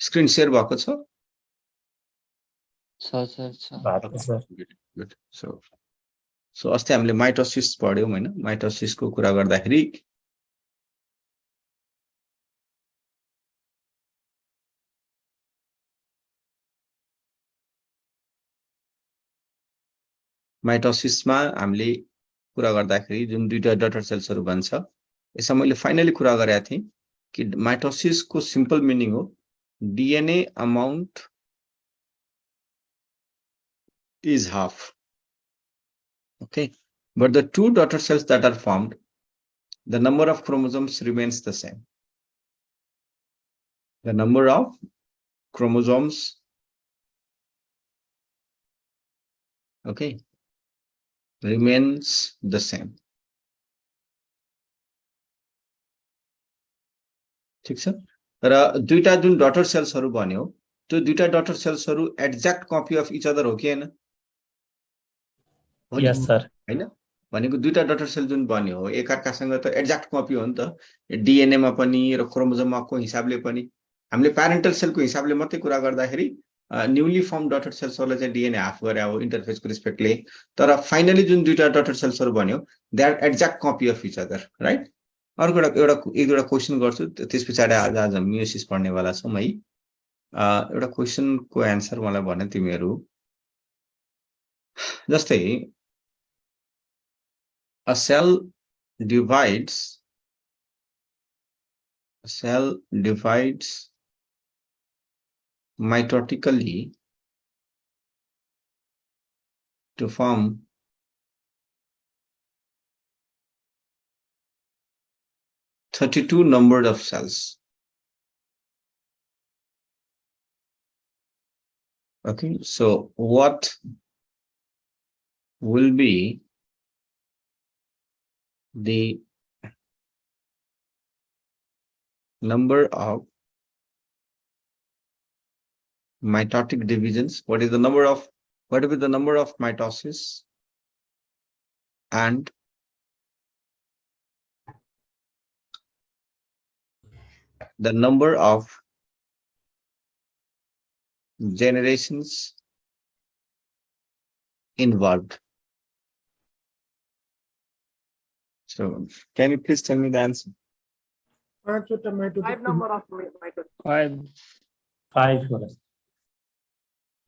Screen share भएको छ? Good so अस्ति हामीले माइटोसिस पढ्यौं हैन माइटोसिसको कुरा गर्दाखेरि माइटोसिसमा हामीले कुरा गर्दाखेरि जुन दुईटा डटर सेल्सहरु बन्छ यसमा मैले फाइनली कुरा गरेका थिएँ कि माइटोसिसको सिम्पल मिनिङ हो DNA amount is half. Okay, but the two daughter cells that are formed, the number of chromosomes remains the same. The number of chromosomes, okay, remains the same. ठीक छ र दुईटा जुन डटर सेल्सहरु बन्यो त्यो दुईटा डटर सेल्सहरु exact copy of each other हो कि हैन? यस सर हैन भनेको दुईटा डटर सेल जुन बन्यो हो एकअर्कासँग त एक्ज्याक्ट कपी हो नि त DNA मा पनि र क्रोमोजोमको हिसाबले पनि हामीले प्यारेन्टल सेलको हिसाबले मात्रै कुरा गर्दाखेरि न्यूली फर्म डटर सेल्सहरुले चाहिँ DNA हाफ गरे हो इन्टरफेसको रिस्पेक्टले तर फाइनली जुन दुईटा डटर सेल्सहरु बन्यो they are exact copy of each other right अर्को एक दुईटा क्वेशन गर्छु त्यसपछि आज मियोसिस पढ्नेवाला छौं है एउटा क्वेशनको आन्सर मलाई भने तिमीहरु जस्तै a cell divides mitotically to form 32 number of cells. Okay, so what will be the number of mitotic divisions? What will be the number of mitosis and the number of generations involved? So can you please tell me the answer? Five number of mitosis. Five.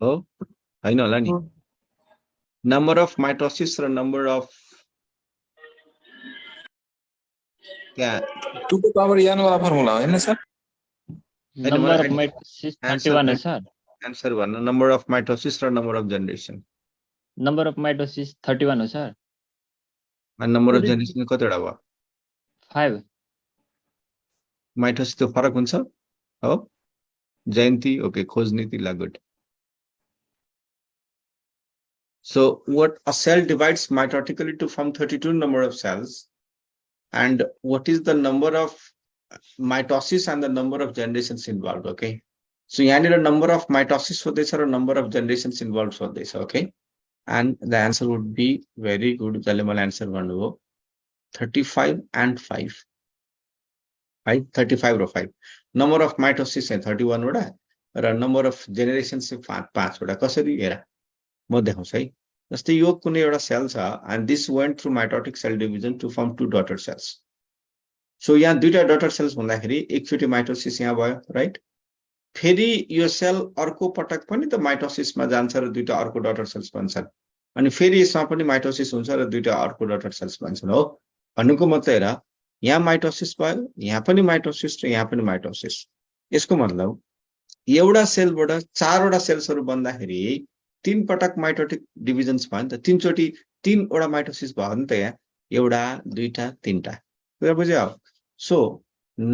Oh, I know, Lani. Number of mitosis or number of yeah. 2 to power n वाला formula है ना sir? Number of mitosis 31 है sir. Answer one. Number of mitosis or number of generation? Number of mitosis 31 हो sir. And number of generation कतिवटा भयो? 5. Mitosis तो फरक हुन्छ? हो? जयन्ती okay खोजनीति ला good. So what a cell divides mitotically to form 32 number of cells, and what is the number of mitosis and the number of generations involved? Okay, so you need a number of mitosis for this or a number of generations involved for this. Okay, and the answer would be very good. Jalimal answer one 35 and 5. Right, 35 or 5. Number of mitosis and 31 or a number of generations in 5 would a म देखाउँछु है जस्तै यो कुनै एउटा sale छ and this went through mitotic cell division to form two daughter cells. So यहाँ दुईटा डटर सेल्स भन्दाखेरि एकचोटी माइटोसिस यहाँ भयो राइट फेरि यो सेल अर्को पटक पनि त माइटोसिसमा जान्छ र दुईटा अर्को डटर सेल्स बन्छन् अनि फेरि यसमा पनि माइटोसिस हुन्छ र दुईटा अर्को डटर सेल्स बन्छन् हो भन्नुको मतलब हेर यहाँ माइटोसिस भयो यहाँ पनि माइटोसिस र यहाँ पनि माइटोसिस यसको मतलब एउटा सेलबाट चारवटा सेल्सहरु बन्दाखेरि 3 पटक माइटोटिक डिभिजन्स भयो नि त तीनचोटी 3 वटा माइटोसिस भयो नि त यहाँ एउटा दुईटा तीनटा कुरा बुझ्यौ सो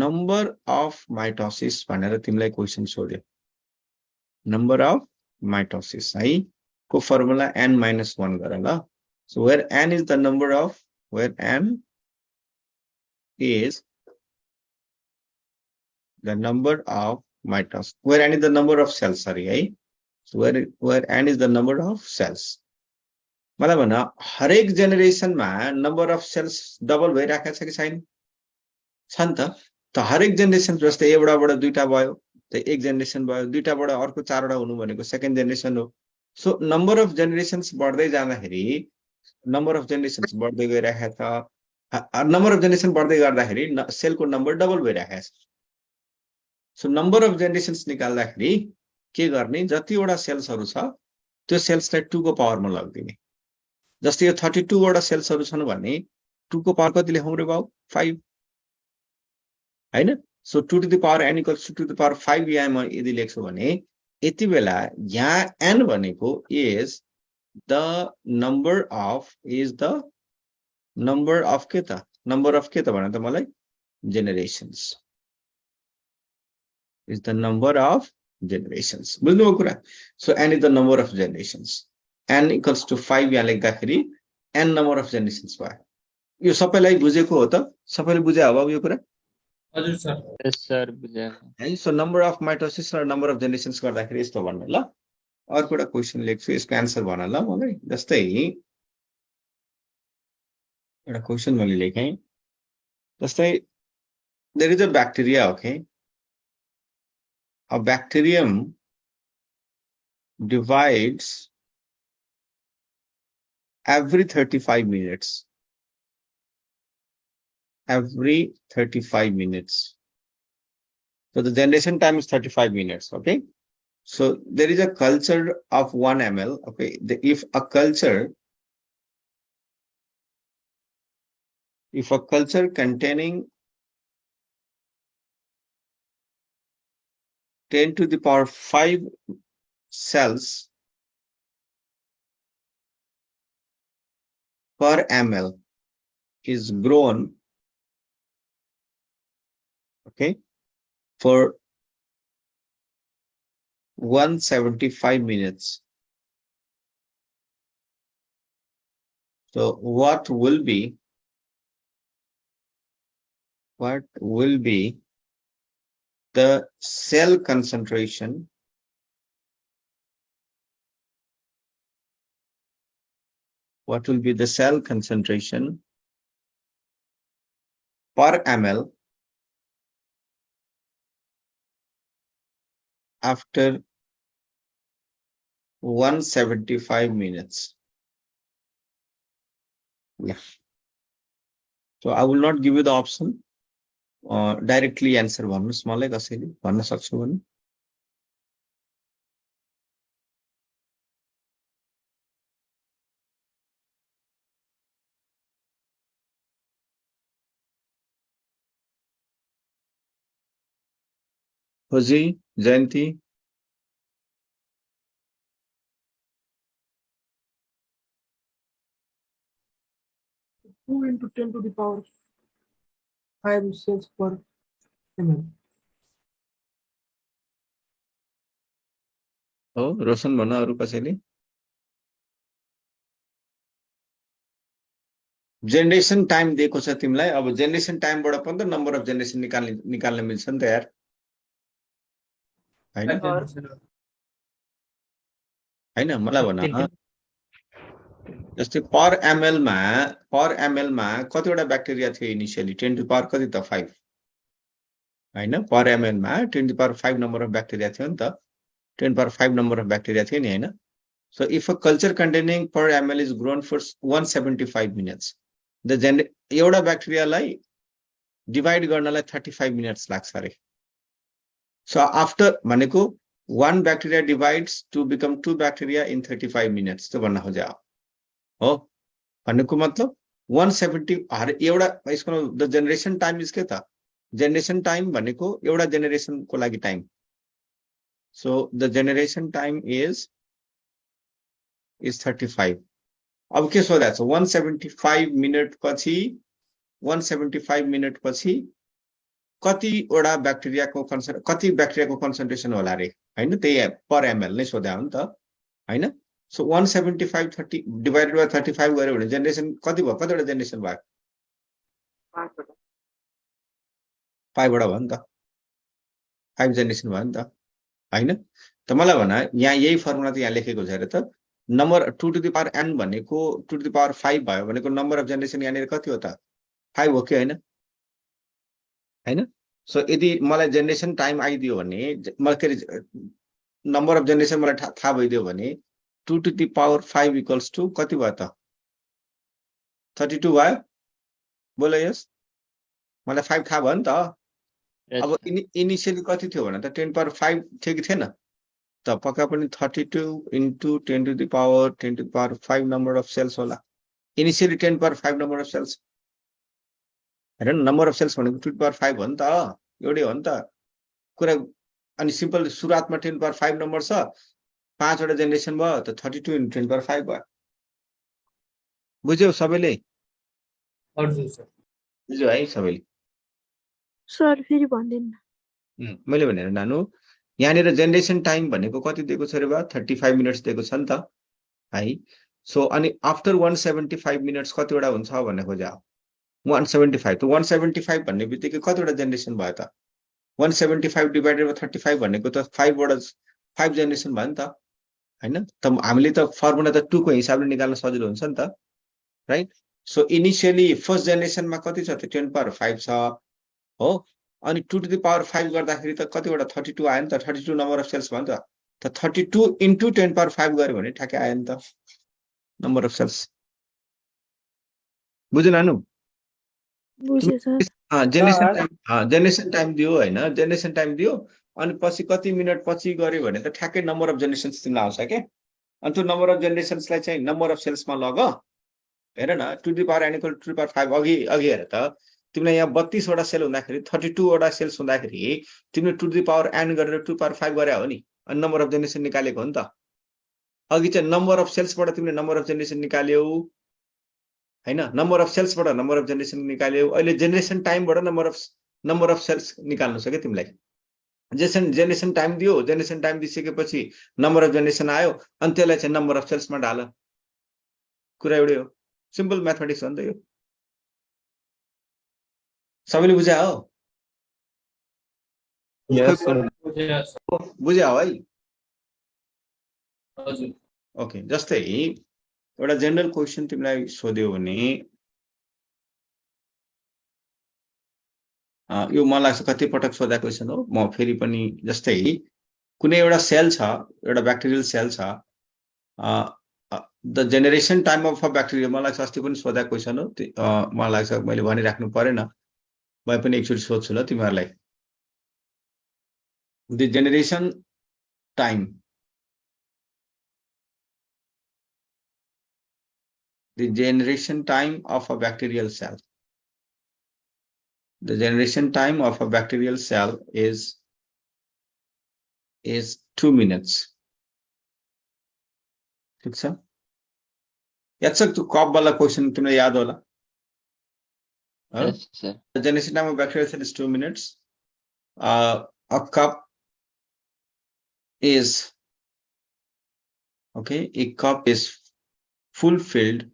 नम्बर अफ माइटोसिस भनेर तिमीलाई क्वेशन सोध्यो नम्बर अफ माइटोसिस है को फर्मुला n-1 गर ल so where n is the number of where n is the number of mitosis where n is the number of cells sorry है so where n is the number of cells मतलब भन्न हरेक जेनेरेसनमा number of sales double भइराखेको छ कि छैन छ नि त त हरेक जेनेरेसन जस्तै एउटाबाट दुईटा भयो त एक जेनेरेसन भयो, दुईटाबाट अर्को चारवटा हुनु भनेको सेकेन्ड जेनेरेसन हो। सो नम्बर अफ जेनेरेसन्स बढ्दै जाँदाखेरि नम्बर अफ जेनेरेसन्स बढ्दै गइरहेको छ, नम्बर अफ जेनेरेसन बढ्दै गर्दाखेरि सेलको नम्बर डबल भइरहेको छ। सो नम्बर अफ जेनेरेसन्स निकाल्दाखेरि के गर्ने, जतिवटा सेल्सहरू छ त्यो सेल्सलाई 2 को पावरमा लगिदिने। जस्तै यो 32 वटा सेल्सहरू छन् भने 2 को पावर कति लेखौँ रे बाउ? 5 हैन। So 2 to the power n equals to 2 to the power 5 यहाँ म यदि लेख्छु भने यति बेला यहाँ n भनेको is the number of के त number of के त भन त मलाई, generations is the number of generations। बुझ्नुभयो कुरा? so n is the number of generations, n equals to 5 यहाँ लेख्दाखेरि n number of generations भयो। यो सबैलाई बुझेको हो त? सबैले बुझे हो अब यो कुरा? हजुर सर। Yes, sir. बुझेँ। है। सो नम्बर अफ माइटोसिस र नम्बर अफ जेनेरेसन्स गर्दाखेरि यस्तो भन्नु ल। अर्को एउटा क्वेसन लेख्छु, यसको एन्सर भन ल मलाई। जस्तै एउटा क्वेसन मैले लेखेँ, जस्तै there is a bacteria, okay, a bacterium divides every 35 minutes, every 35 minutes. So the generation time is 35 minutes, okay? So there is a culture of 1 ml, okay? If a culture containing 10 to the power 5 cells per ml is grown, okay, for 175 minutes. So what will be the cell concentration per ml after 175 minutes? Yeah. So I will not give you the option. Directly answer भन्नुस् मलाई, कसैले भन्न सक्छु भने? होजी, जयन्ती, 2 into 10 to the power 5 cells per ml. हो रोशन भन, अरु कसैले? Generation time दिएको छ तिमीलाई, अब जेनेरेसन टाइमबाट पनि त नम्बर अफ जेनेरेसन निकाल्न मिल्छ नि त यार, हैन? हैन, मलाई भन, जस्तै पर एमएल मा कतिवटा ब्याक्टेरिया थियो इनिशियली? 10 to the power कति त 5 हैन? पर एमएल मा 10 to the power 5 number of bacteria थियो नि त, 10 to the power 5 number of bacteria थियो नि, हैन? So if a culture containing per ml is grown for 175 minutes, the एउटा ब्याक्टेरियालाई डिवाइड गर्नलाई 35 मिनट्स लाग्छ अरे। So after भनेको 1 bacteria divides to become 2 bacteria in 35 minutes त भन्न खोजे हो। भनेको मतलब 170 एउटा यसको द जेनेरेसन टाइम इज के त? जेनेरेसन टाइम भनेको एउटा जेनेरेसनको लागि time. So the generation time is 35. अब के सोधेको छ? 175 मिनट पछि 175 मिनट पछि कतिवटा ब्याक्टेरियाको कन्सन्ट्रेसन होला रे, हैन? त्यही पर एमएल नै सोध्या हो नि त, हैन? सो 175 30 डिवाइडेड बाइ 35 गर्यो भने जेनेरेसन कति भयो? कतिवटा जेनेरेसन भयो? 5 वटा भयो नि त, 5 जेनेरेसन भयो नि त, हैन? त मलाई भन, यहाँ यही फर्मुला त यहाँ लेखेको छ रे त, number 2 to the power n भनेको 2 to the power 5 भयो भनेको नम्बर अफ जेनेरेसन यहाँनिर कति हो त? 5 हो कि हैन? हैन? सो यदि मलाई जेनेरेसन टाइम आइदियो भने नम्बर अफ जेनेरेसन मलाई थाहा भइदियो भने 2 to the power 5 equals to कति भयो त 32 भयो बोल यस मलाई 5 थाहा भयो नि त Yes, अब sir. इनिशियली कति थियो भने त 10 power 5 थियो कि थिएन त पक्का पनि 32 into 10 to the power 10 to the power 5 number of cells होला initially 10 power 5 number of cells हेर न नम्बर अफ सेल्स भनेको 2 to the power 5 हो नि त एउटै हो नि त कुरा अनि सिम्पल सुरुवातमा 10 power 5 नम्बर छ 5 वटा जेनेरेसन भयो त 32 into 10 power 5 भयो बुझ्यौ सबैले हजुर सर बुझ्यो है सबैले सर फेरि भन्दिनु मैले भनेर नानु यहाँनिर जेनेरेसन टाइम भनेको कति दिएको छ रे बा 35 मिनट्स दिएको छ नि त है सो अनि आफ्टर 175 मिनट्स कतिवटा हुन्छ भन्ने खोजा 175 त 175 भन्ने बित्तिकै कतिवटा जेनेरेसन भयो त 175 डिभाइडेड बाइ 35 भनेको त 5 वटा 5 जेनेरेसन भयो नि त हैन त हामीले त फर्मुला त 2 को हिसाबले निकाल्न सजिलो हुन्छ नि त राइट सो इनिशियली फर्स्ट जेनेरेसनमा कति छ त 10 power 5 छ हो अनि 2 to the power 5 गर्दाखेरि त कतिवटा 32 आयो नि त 32 नम्बर अफ सेल्स भयो नि त 32 into 10 power 5 गर्यो भने ठ्याक्कै आयो नि त नम्बर अफ सेल्स बुझ्नु नानु बुझेँ सर जेनेरेसन टाइम दियो हैन जेनेरेसन टाइम दियो अनि पछि कति मिनेट पछि गर्यो भने त ठ्याक्कै नम्बर अफ जेनेरेसन्स तिमीलाई आउँछ के अनि त्यो नम्बर अफ जेनेरेसन्सलाई चाहिँ नम्बर अफ सेल्समा लग हेर न 2 to the power n equal to 2 to the power 5 अघि हेर त तिमीलाई यहाँ 32 वटा सेल हुँदाखेरि 32 वटा सेल्स हुँदाखेरि तिमीले 2 to the power n गरेर 2 to the power 5 गरे हो नि अनि नम्बर अफ जेनेरेसन निकालेको हो नि त अघि चाहिँ नम्बर अफ सेल्सबाट तिमीले नम्बर अफ जेनेरेसन निकाल्यौ हैन नम्बर अफ सेल्सबाट नम्बर अफ जेनेरेसन निकाल्यौ अहिले जेनेरेसन टाइमबाट नम्बर अफ सेल्स निकाल्नु छ के तिमीलाई जेनेरेसन टाइम दियो जेनेरेसन टाइम दिइसकेपछि नम्बर अफ जेनेरेसन आयो अनि त्यसलाई चाहिँ नम्बर अफ सेल्समा ढाल कुरा एउटै हो सिम्पल म्याथमेटिक्स हो नि त यो सबैले बुझ्या हो Yes, sir. बुझ्या हो है हजुर ओके जस्तै एउटा जेनरल क्वेसन तिमीलाई सोध्यो भने यो मलाई लाग्छ कति पटक सोधा क्वेसन हो म फेरि पनि जस्तै कुनै एउटा सेल छ एउटा ब्याक्टेरियल सेल छ the generation time of a bacteria मलाई लाग्छ अस्ति पनि सोधा क्वेसन हो मलाई लाग्छ मैले भनिराख्नु परेन म पनि एकचोटि सोध्छु ल तिमीहरूलाई the generation time the generation time of a bacterial cell. The generation time of a bacterial cell is 2 minutes. ठीक छ याद छ त्यो कप वाला क्वेशन तिमीलाई याद होला Yes, sir. The generation time of bacterial cell is 2 minutes. A cup is okay. A cup is fulfilled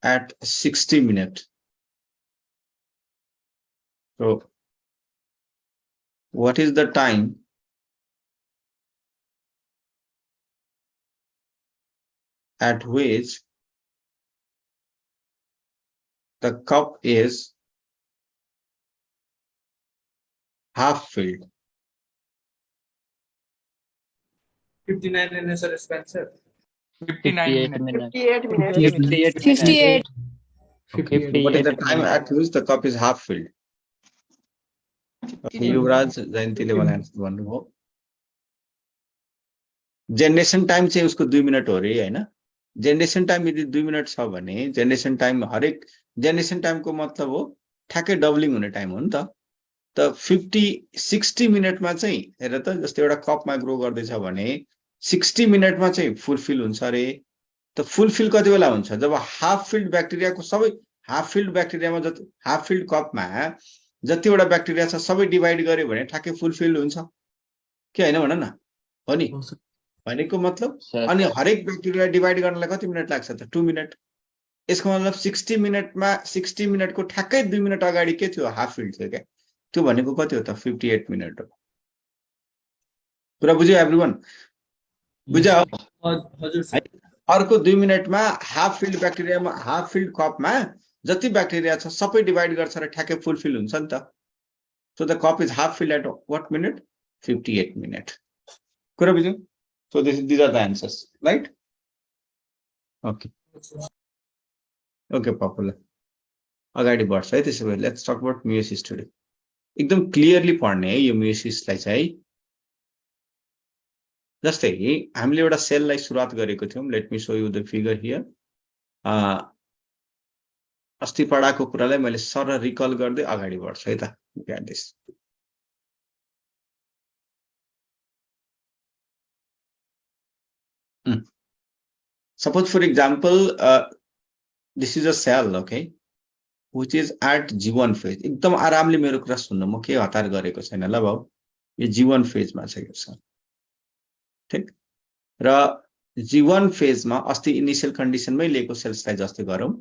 at 60 minutes. So, what is the time at which the cup is half filled? 59 minutes sir Spencer 58 minutes. 58 minutes 58 minutes. 58. 58 What is the 58 time minutes. at which the cup is half filled? Okay, Yuvraj जयन्तीले मलाई answer भन्नुभयो generation time चाहिँ उसको 2 minute हो रे हैन generation time यदि 2 minute छ भने जेनेरेसन टाइम हरेक जेनेरेसन टाइमको मतलब हो ठ्याक्कै डबलिङ हुने टाइम हो नि त 60 मिनटमा चाहिँ हेर त जस्तै एउटा कपमा ग्रो गर्दैछ भने 60 मिनटमा चाहिँ फुलफिल हुन्छ रे त फुलफिल कति बेला हुन्छ जब हाफ फिल्ड ब्याक्टेरियाको सबै हाफ फिल्ड ब्याक्टेरियामा जति हाफ फिल्ड कपमा जतिवटा ब्याक्टेरिया छ सबै डिभाइड गर्यो भने ठ्याक्कै फुलफिल हुन्छ के हैन भन न हो नि भनेको मतलब Sir. अनि हरेक ब्याक्टेरिया डिभाइड गर्नलाई कति मिनट लाग्छ त 2 मिनट यसको मतलब 60 मिनटमा 60 मिनटको ठ्याक्कै 2 मिनट अगाडि के थियो हाफ फिल्ड थियो क्या त्यो भनेको कति हो त 58 मिनट हो कुरा बुझ्यो एभ्रीवन बुझ्यो हजुर सर अर्को 2 मिनटमा हाफ फिल्ड ब्याक्टेरियामा हाफ फिल्ड कपमा जति ब्याक्टेरिया छ सबै डिवाइड गर्छ र ठ्याक्कै फुलफिल हुन्छ नि त so the cup is half fill at what minute 58 minute कुरा बुझ्यौ so these are the answers right okay okay popular अगाडि बढ्छ है त्यसो भए let's talk about meiosis today एकदम क्लियरली पढ्ने है यो मियोसिसलाई चाहिँ जस्तै हामीले एउटा सेललाई सुरुवात गरेको थियौं let me show you the figure here अस्ति पढाएको कुरालाई मैले सरल रिकल गर्दै अगाडि बढ्छु है त look at this suppose for example this is a cell okay which is at G1 phase एकदम आरामले मेरो कुरा सुन्नु म के हतार गरेको छैन ल भाउ यो G1 phase मा छ यो सेल ठीक र G1 phase मा अस्ति इनिशियल कन्डिसन मै लिएको सेल्सलाई जस्तै गरौँ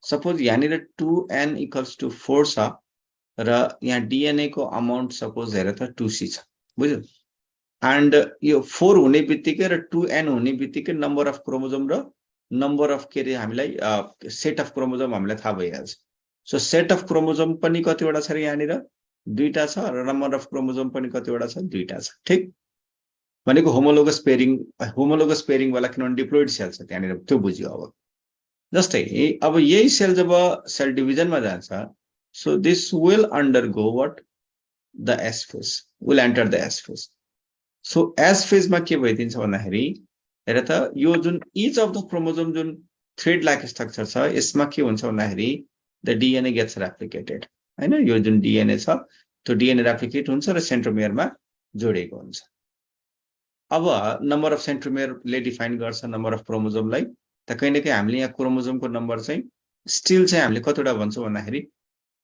सपोज यहाँनिर 2n इक्वल्स टु 4 छ र यहाँ DNA को अमाउन्ट सपोज हेर त 2c छ बुझ्यौ एन्ड यो 4 हुने बित्तिकै र 2n हुने बित्तिकै नम्बर अफ क्रोमोजोम र नम्बर अफ के रे हामीलाई सेट अफ क्रोमोजोम हामीलाई थाहा भइहाल्छ सो सेट अफ क्रोमोजोम पनि कतिवटा छ र यहाँनिर दुईटा छ र नम्बर अफ क्रोमोजोम पनि कतिवटा छ दुईटा छ ठीक भनेको होमोलोगस पेयरिङ वाला किनभने डिप्लोइड सेल छ त्यहाँनिर त्यो बुझ्यो अब जस्तै अब यही सेल जब सेल डिभिजनमा जान्छ so this will undergo what the S phase will enter the S phase so S फेजमा के भइदिन्छ भन्दाखेरि हेर त यो जुन इच अफ द क्रोमोजोम जुन थ्रेड लाइक स्ट्रक्चर छ यसमा के हुन्छ भन्दाखेरि द डीएनए गेट्स रेप्लिकेटेड हैन यो जुन डीएनए छ त्यो डीएनए रेप्लिकेट हुन्छ र सेन्ट्रोमियरमा जोडिएको हुन्छ अब नम्बर अफ सेन्ट्रोमियरले डिफाइन गर्छ नम्बर अफ क्रोमोजोमलाई त कहीं न कहीं हामीले यहाँ क्रोमोजोमको नम्बर चाहिँ स्टिल चाहिँ हामीले कतिवटा भन्छौं भन्दाखेरि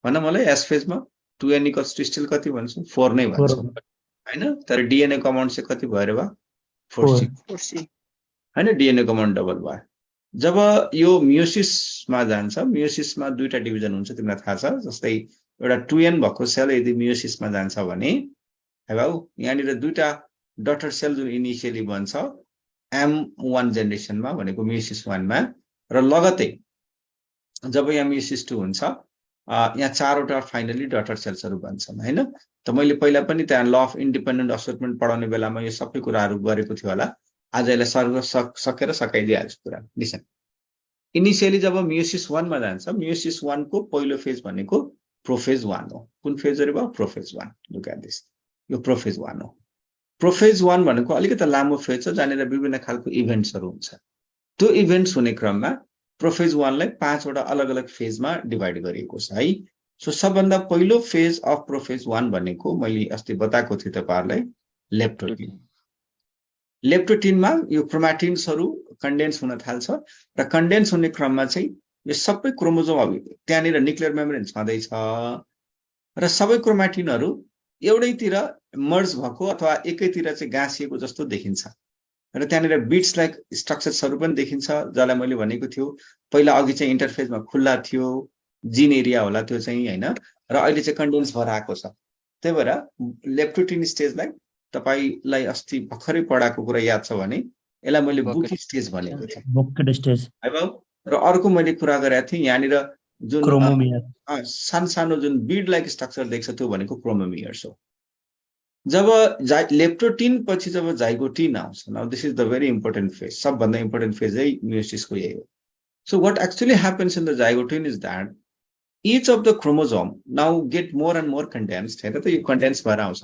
भन्न मलाई एस फेजमा 2n इक्वल्स टु स्टिल कति भन्छौं 4 नै भन्छौं हैन तर डीएनए को अमाउन्ट चाहिँ कति भयो रे बा 4c हैन डीएनए को अमाउन्ट डबल भयो जब यो मियोसिसमा जान्छ मियोसिसमा दुईटा डिभिजन हुन्छ तिमीलाई थाहा छ जस्तै एउटा 2n भएको सेल यदि मियोसिसमा जान्छ भने है बाबु यहाँनिर दुईटा डटर सेल जुन इनिशियली बन्छ M1 जेनेरेसनमा भनेको मियोसिस 1 मा र लगतै जब यहाँ मियोसिस 2 हुन्छ यहाँ चारवटा फाइनली डटर सेल्सहरु बन्छन् हैन त मैले पहिला पनि त्यहाँ ल अफ इन्डिपेन्डेन्ट असोर्टमेन्ट पढाउने बेलामा यो सबै कुराहरु गरेको थियो होला आज यसलाई सर्व सकेर सकाइदिहाल्छु कुरा लिसन इनिशियली जब मियोसिस 1 मा जान्छ मियोसिस 1 को पहिलो फेज भनेको प्रोफेज 1 हो कुन फेज रे बा प्रोफेज 1 लुक एट दिस यो प्रोफेज 1 हो प्रोफेज 1 भनेको अलिकति लामो फेज छ जनेर विभिन्न खालको इभेन्ट्सहरु हुन्छ त्यो इभेन्ट्स हुने क्रममा प्रोफेज 1 लाई 5 वटा अलग-अलग फेजमा डिवाइड गरिएको छ है सो सबभन्दा पहिलो फेज अफ प्रोफेज 1 भनेको मैले अस्ति बताएको थिए तपाईहरुलाई लेप्टोटिनमा यो क्रोमाटिन्सहरु कन्डेन्स हुन थाल्छ र कन्डेन्स हुने क्रममा चाहिँ यो सबै क्रोमोजोम त्यहाँनिर न्यूक्लियर मेम्ब्रेन छँदै छ र सबै क्रोमाटिनहरु एउटैतिर मर्ज भएको अथवा एकैतिर चाहिँ गाँसिएको जस्तो देखिन्छ र त्यहाँनिर बिट्स लाइक स्ट्रक्चर्सहरु पनि देखिन्छ जसलाई मैले भनेको थियो पहिला अघि चाहिँ इन्टरफेजमा खुल्ला थियो जिन एरिया होला त्यो चाहिँ हैन र अहिले चाहिँ कन्डेन्स भएर आएको छ त्यही भएर लेप्टोटिन स्टेजलाई तपाईलाई अस्ति भर्खरै पढाएको कुरा याद छ भने यसलाई मैले बुकी स्टेज भनेको थिएँ बुकेड स्टेज है बाबु र अर्को मैले कुरा गरेको थिएँ यहाँनिर जुन क्रोमोमियर सानो जुन बीड लाइक स्ट्रक्चर देख्छ त्यो भनेको क्रोमोमियर्स हो जब लेप्टोटिन पछि जब जाइगोटिन आउँछ now this is the very important phase सबभन्दा इम्पोर्टेन्ट फेज है मियोसिसको यही हो so what actually happens in the zygotene is that each of the chromosome now get more and more condensed हेर त यो कन्डेन्स भएर आउँछ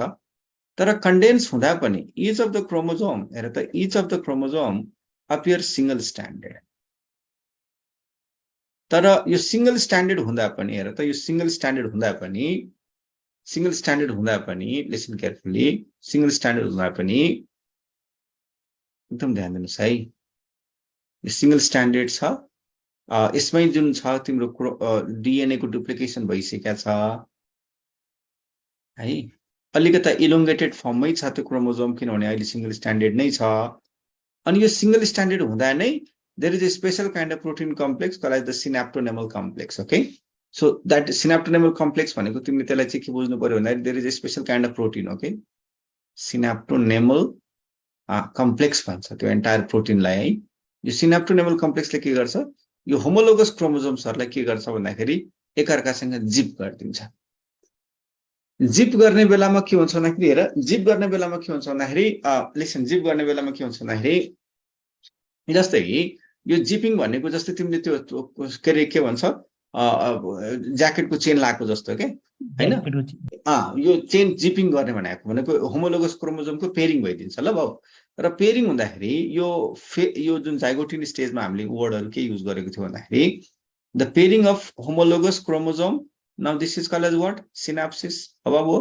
तर कन्डेन्स हुँदा पनि each of the chromosome हेर त each of the chromosome appear single stranded तर यो सिंगल स्ट्यान्डर्ड हुँदा पनि हेर त यो सिंगल स्ट्यान्डर्ड हुँदा पनि लिसन केयरफुली सिंगल स्ट्यान्डर्ड हुँदा पनि एकदम ध्यान दिनुस् है यो सिंगल स्ट्यान्डर्ड छ यसमै जुन छ तिम्रो डीएनए को डुप्लिकेसन भइसकेको छ है अलिकता इलोंगेटेड फर्ममै छ त्यो क्रोमोजोम किनभने अहिले सिंगल स्ट्यान्डर्ड नै छ अनि यो सिंगल स्ट्यान्डर्ड हुँदा नै there is a special kind of protein complex called the synaptonemal complex okay so that synaptonemal complex भनेको तिमीले त्यसलाई चाहिँ के बुझ्नु पर्यो भन्दा there is a special kind of protein okay synaptonemal complex भन्छ त्यो एन्टायर प्रोटिनलाई है यो synaptonemal complex ले के गर्छ यो होमोलोगस क्रोमोजोम्सहरुलाई के गर्छ भन्दाखेरि एकअर्कासँग जिप गरिदिन्छ। जिप गर्ने बेलामा के हुन्छ भन्दाखेरि हेर जिप गर्ने बेलामा के हुन्छ भन्दाखेरि लिसन जिप गर्ने बेलामा के हुन्छ भन्दाखेरि जस्तै यो जिपिङ भनेको जस्तै तिमीले त्यो के भन्छ ज्याकेटको चेन लाएको जस्तो के हैन यो चेन जिपिङ गर्ने भनेको होमोलोगस क्रोमोजोमको पेयरिङ भइदिन्छ ल बाउ। र पेयरिङ हुँदाखेरि यो जुन जाइगोटिन स्टेजमा हामीले वर्डहरु के युज गरेको थियो भन्दाखेरि the pairing of homologous chromosome now this is called as what synapsis. अब वो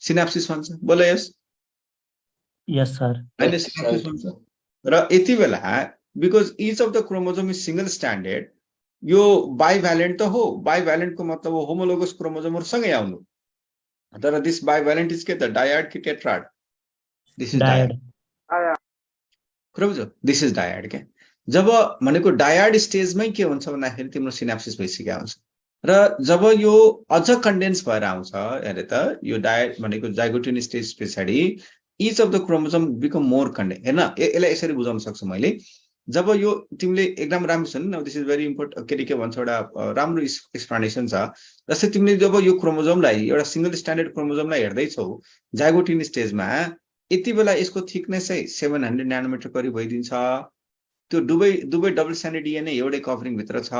सिनाप्सिस भन्छ बोल यस यस सर हैन सिनाप्सिस भन्छ। र यति बेला because each of the chromosome is single standard यो बाइभ्यालेन्ट त हो। बाइभ्यालेन्ट को मतलब हो होमोलोगस क्रोमोजोमहरु सँगै आउनु। तर दिस बाइभ्यालेन्ट इज के त डायड कि tetrad? This is dyad. Chromosome this is dyad के। जब भनेको डायड स्टेजमै के हुन्छ भन्दाखेरि तिम्रो सिनाप्सिस भइसक्यो हुन्छ। र जब यो अझ कन्डेन्स भएर आउँछ हेरे त यो डायड भनेको जाइगोटिन स्टेज पछाडी each of the chromosome become more condense. हेर्न यसलाई यसरी बुझाउन सक्छु मैले। जब यो तिमीले एकदम राम्रो छ नि दिस इज भेरी इम्पोर्टेन्ट के भन्छ एउटा राम्रो एक्सप्लेनेसन छ। जस्तै तिमीले जब यो क्रोमोजोमलाई एउटा सिंगल स्ट्यान्डर्ड क्रोमोजोमलाई हेर्दै छौ जाइगोटिन स्टेजमा यति बेला यसको थिकनेस चाहिँ 700 न्यानोमिटर करिब भइदिन्छ। त्यो दुबै डबल स्ट्यान्डर्ड डीएनए एउटै कभरिङ भित्र छ।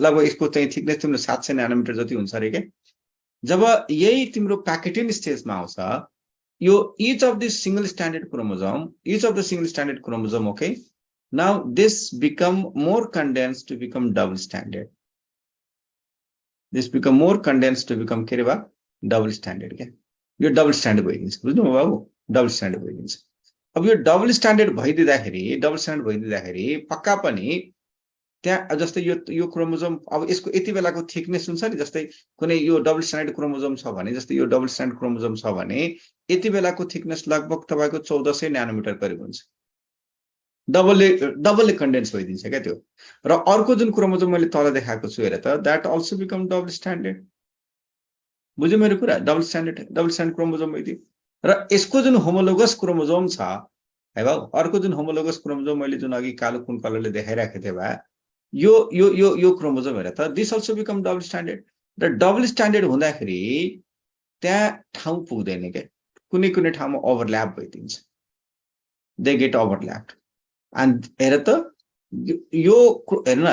लगभग यसको चाहिँ थिकनेस तिम्रो 700 न्यानोमिटर जति हुन्छ रे के। जब यही तिम्रो प्याकेटिन स्टेजमा आउँछ यो each of this single standard chromosome okay now this become more condensed to become double standard. This become more condensed to become के रे बा double standard के। यो डबल स्ट्यान्डर्ड भइदिन्छ बुझ्नु बाबु डबल स्ट्यान्डर्ड भइदिन्छ। अब यो डबल स्ट्यान्डर्ड भइदिँदाखेरि पक्का पनि त्यहाँ जस्तै यो क्रोमोजोम अब यसको यति बेलाको थिकनेस हुन्छ नि जस्तै कुनै यो डबल स्ट्यान्डर्ड क्रोमोजोम छ भने जस्तै यो डबल स्ट्यान्डर्ड क्रोमोजोम छ भने यति बेलाको थिकनेस लगभग तपाईको 1400 न्यानोमिटर करिब हुन्छ। डबलले कन्डेन्स भइदिन्छ क्या त्यो। र अर्को जुन क्रोमोजोम मैले तल देखाएको छु हेर त that also become double standard. बुझ्यो मेरो कुरा डबल स्ट्यान्डर्ड क्रोमोजोम भइदियो। र यसको जुन होमोलोगस क्रोमोजोम छ है बाउ अर्को जुन होमोलोगस क्रोमोजोम मैले जुन अघि कालो कुन कलरले देखाइराखेको थिएँ बा यो क्रोमोजोम हेर त this also become double standard. र डबल स्ट्यान्डर्ड हुँदाखेरि त्यहाँ ठाउँ पुग्दैन के कुनै कुनै ठाउँमा ओभरल्याप भइदिन्छ। They get overlapped. एन्ड हेर त यो हेर्न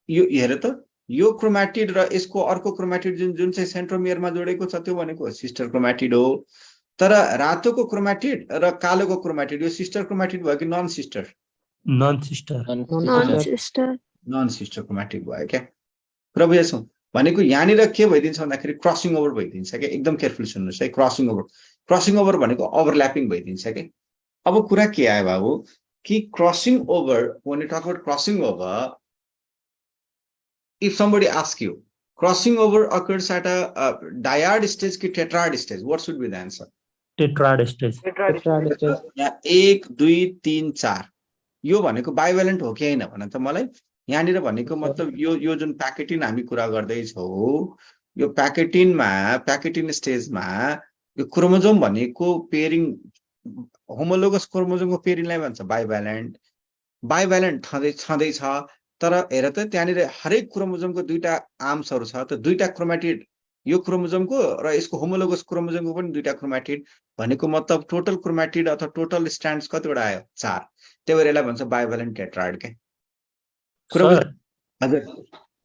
यो हेर त यो क्रोमेटिड र यसको अर्को क्रोमेटिड जुन चाहिँ सेन्ट्रोमियरमा जोडेको छ त्यो भनेको सिस्टर क्रोमेटिड हो। तर रातोको क्रोमेटिड र कालोको क्रोमेटिड यो सिस्टर क्रोमेटिड भयो कि non sister? Non sister chromatid भयो क्या। र बुझ्छौ भनेको यहाँनिर के भइदिन्छ भन्दाखेरि क्रसिङ ओभर भइदिन्छ क्या। एकदम केयरफुल सुन्नुस् है क्रसिङ ओभर भनेको ओभरल्यापिङ भइदिन्छ क्या। अब कुरा के आयो बाबु कि crossing over when you talk about crossing over if somebody asks you crossing over occurs at a dyad stage कि tetrad stage what should be the answer? Tetrad stage. यहाँ 1 2 3 4 यो भनेको बाइभ्यालेन्ट हो कि हैन भन त मलाई। यहाँनिर भनेको मतलब यो जुन प्याकेटिन हामी कुरा गर्दै छौ यो प्याकेटिन स्टेजमा यो क्रोमोजोम भनेको पेयरिङ होमोलोगस क्रोमोजोमको पेयरिङलाई भन्छ बाइभ्यालेन्ट छँदैछ। तर हेर त त्यहाँनिर हरेक क्रोमोजोमको दुईटा आर्म्सहरु छ त दुईटा क्रोमेटिड यो क्रोमोजोमको र यसको होमोलोगस क्रोमोजोमको पनि दुईटा क्रोमेटिड भनेको मतलब टोटल क्रोमेटिड अथवा टोटल स्ट्यान्ड्स कतिवटा आयो 4। त्यही भएर यसलाई भन्छ बाइभ्यालेन्ट टेट्राड के। सर हजुर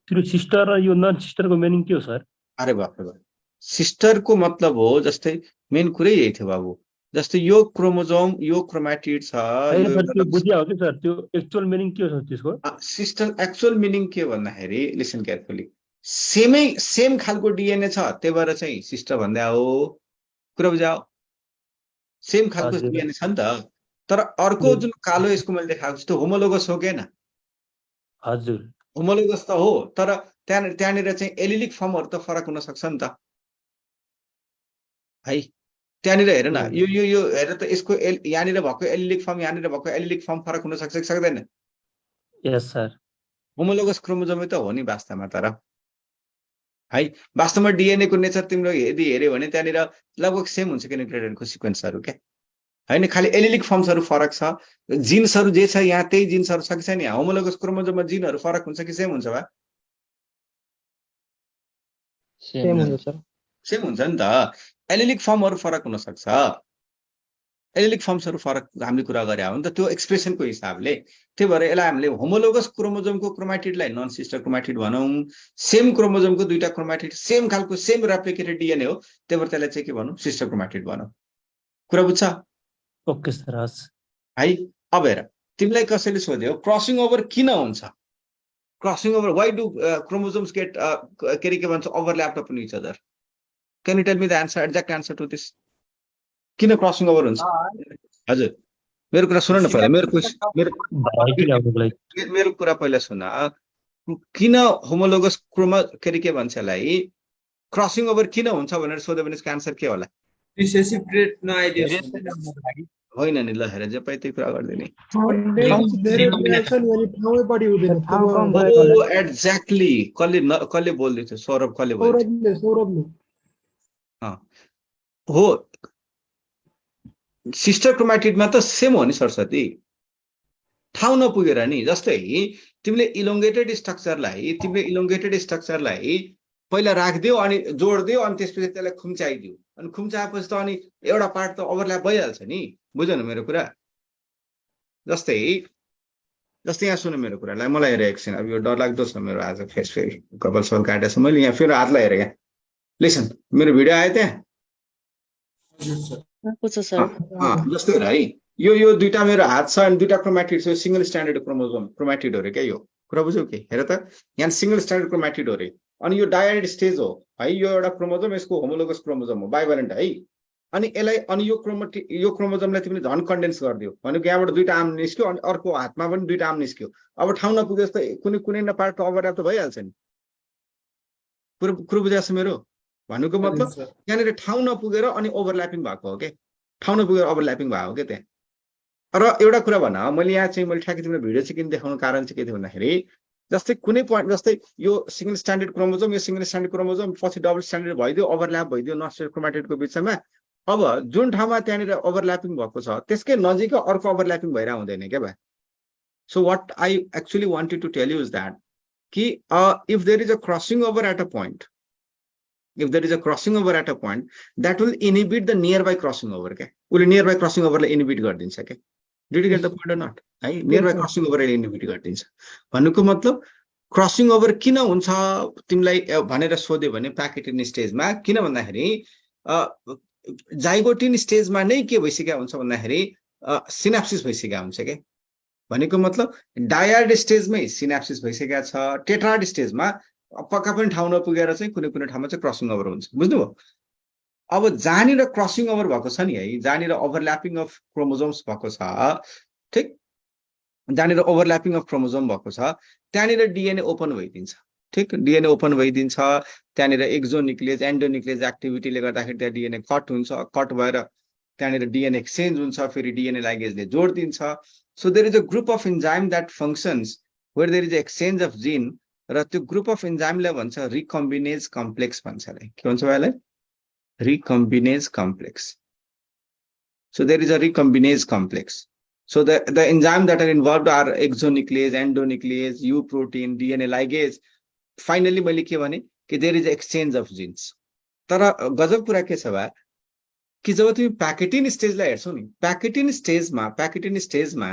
त्यो सिस्टर र यो नन सिस्टरको मिनिङ के हो सर? अरे बाप रे बाप सिस्टरको मतलब हो जस्तै मेन कुरै यही थियो बाबु। जस्तै यो क्रोमोजोम यो क्रोमेटिड छ यो त्यो बुझ्या हो कि सर त्यो एक्चुअल मिनिङ के हो त्यसको? सिस्टर एक्चुअल मिनिङ के भन्दाखेरि लिसन केयरफुली सेम खालको डीएनए छ त्यही भएर चाहिँ सिस्टर भन्दै हो। कुरा बुझाओ सेम खालको डीएनए छ नि त। तर अर्को जुन कालो यसको मैले देखाएको छु त्यो होमोलोगस हो कि हैन? हजुर होमोलोगस त हो तर त्यहाँनिर चाहिँ एलिलिक फर्महरु त फरक हुन सक्छ नि त है। त्यहाँनिर हेर न यो हेर त यसको यहाँनिर भएको एलिलिक फर्म यहाँनिर भएको एलिलिक फर्म फरक हुन सक्छ कि सक्दैन? यस सर होमोलोगस क्रोमोजोमै त हो नि वास्तवमा। तर है वास्तवमा डीएनए को नेचर तिम्रो यदि हेर्यो भने त्यहाँनिर लगभग सेम हुन्छ कि न्यूक्लियोटाइडको सिक्वेन्सहरु के। हैन खाली एलिलिक फर्म्सहरु फरक छ जिन्सहरु जे छ यहाँ त्यही जिन्सहरु छ कि छैन यहाँ होमोलोगस क्रोमोजोममा जिनहरु फरक हुन्छ कि सेम हुन्छ बा सेम हुन्छ सर सेम हुन्छ नि त एलिलिक फर्महरु फरक हुन सक्छ एलिलिक फर्म्सहरु फरक हामीले कुरा गरे हो नि त त्यो एक्सप्रेसनको हिसाबले त्यही भएर यसलाई हामीले होमोलोगस क्रोमोजोमको क्रोमाटिडलाई नन सिस्टर क्रोमाटिड भनौं सेम क्रोमोजोमको दुईटा क्रोमाटिड सेम खालको सेम रेप्लिकेटेड डीएनए हो त्यही भएर त्यसलाई चाहिँ के भनौं सिस्टर क्रोमाटिड भनौं कुरा बुझ्छ ओके सर हस् है अब हेर तिमीलाई कसैले सोध्यो क्रसिङ ओभर किन हुन्छ crossing over why do chromosomes get के भन्छ overlapped upon each other can you tell me the answer exact answer to this किन क्रसिङ ओभर हुन्छ हजुर मेरो कुरा सुन न पहिला मेरो कुरा पहिला सुन किन होमोलोगस क्रोमा के भन्छ यसलाई क्रसिङ ओभर किन हुन्छ भनेर सोध्यो भने यसको आन्सर के होला रिसेसिभ ट्रेट नआइदियोस् होइन नि ल हेर जे पाइ त्यही कुरा गर्दिने एक्ज्याक्टली कसले बोल्दै थियो सौरभ कसले बोल्दै हो सिस्टर क्रोमाटिडमा त सेम हो नि सरस्वती ठाउँ नपुगेर नि जस्तै तिमीले इलोंगेटेड स्ट्रक्चरलाई पहिला राखिदियो अनि जोड्दियो अनि त्यसपछि त्यसलाई खुम्चाइदियो अनि खुम्चाएपछि त अनि एउटा पार्ट त ओभरल्याप भइहाल्छ नि बुझ्यौ न मेरो कुरा जस्तै यहाँ सुन मेरो कुरालाई मलाई हेरे एकछिन अब यो डरलाग्दो छ मेरो आज फेस फेरि कपाल सपाल काटेछ मैले यहाँ फेरि हातलाई हेरेँ यहाँ लिसन मेरो भिडियो आयो त्यहाँ जस्तै हेर है यो दुईटा मेरो हात छ अनि दुईटा क्रोमाटिड छ सिंगल स्ट्यान्डर्ड क्रोमाटिड हो रे क्या यो कुरा बुझ्यौ के हेर त यहाँ सिंगल स्ट्यान्डर्ड क्रोमाटिड हो रे अनि यो डायरेक्ट स्टेज हो है यो एउटा क्रोमोजोम यसको होमोलोगस क्रोमोजोम हो बाइभ्यालेन्ट है अनि यसलाई अनि यो क्रोमोजोमलाई तिमीले झन् कन्डेन्स गरिदियो भनेको यहाँबाट दुईटा आर्म निस्क्यो अनि अर्को हातमा पनि दुईटा आर्म निस्क्यो अब ठाउँ नपुगेछ त कुनै न पार्टको ओभरल्याप त भइहाल्छ नि कुरो बुझाएको छ मेरो भनेको मतलब यहाँनिर ठाउँ नपुगेर अनि ओभरल्यापिङ भएको हो के ठाउँ नपुगेर ओभरल्यापिङ भएको के त्यहाँ र एउटा कुरा भन मैले यहाँ चाहिँ मैले ठ्याक्कै तिम्रो भिडियो चाहिँ किन देखाउनु कारण चाहिँ के थियो भन्दाखेरि जस्तै कुनै पोइन्ट जस्तै यो सिंगल स्ट्यान्डर्ड क्रोमोजोम यो सिंगल स्ट्यान्डर्ड क्रोमोजोम पछि डबल स्ट्यान्डर्ड भइदियो ओभरल्याप भइदियो नन क्रोमाटिडको बिचमा अब जुन ठाउँमा त्यहाँनिर ओभरल्यापिङ भएको छ त्यसकै नजिकै अर्को ओभरल्यापिङ भइरा हुँदैन के भए so what I actually wanted to tell you is that कि if there is a crossing over at a point that will inhibit the nearby crossing over के उसले nearby crossing over लाई inhibit गरिदिन्छ के did you get the point or not है nearby crossing over लाई inhibit गरिदिन्छ भन्नुको मतलब क्रसिङ ओभर किन हुन्छ तिमीलाई भनेर सोध्यो भने प्याकेटिन स्टेजमा किन भन्दाखेरि जाइगोटिन स्टेजमा नै के भइसक्या हुन्छ भन्दाखेरि सिनाप्सिस भइसक्या हुन्छ के भनेको मतलब डायड स्टेजमै सिनाप्सिस भइसक्या छ टेट्राड स्टेजमा पक्का पनि ठाउँ नपुगेर चाहिँ कुनै ठाउँमा चाहिँ क्रसिङ ओभर हुन्छ बुझ्नुभयो अब जहाँनिर क्रसिङ ओभर भएको छ नि है जहाँनिर ओभरल्यापिङ अफ क्रोमोजोम्स भएको छ ठीक जहाँनिर ओभरल्यापिङ अफ क्रोमोजोम भएको छ त्यहाँनिर डीएनए ओपन भइदिन्छ ठीक डीएनए ओपन भइदिन्छ त्यहाँनिर एक्सोन्युक्लियस एन्डोन्युक्लियस एक्टिभिटीले गर्दाखेरि त्यहाँ डीएनए कट हुन्छ कट भएर त्यहाँनिर डीएनए एक्सचेन्ज हुन्छ फेरि डीएनए लाइगेजले जोड दिन्छ so there is a group of enzyme that functions where there is exchange of gene र त्यो ग्रुप अफ एन्जाइमलाई भन्छ रिकम्बिनेज कम्प्लेक्स भन्छ के भन्छ यसलाई recombinase complex so there is a recombinase complex so the enzyme that are involved are exonuclease endonuclease U protein DNA ligase finally मैले के भने कि there is exchange of genes तर गजब कुरा के छ भा कि जब तिमी प्याकेटिन स्टेजलाई हेर्छौ नि प्याकेटिन स्टेजमा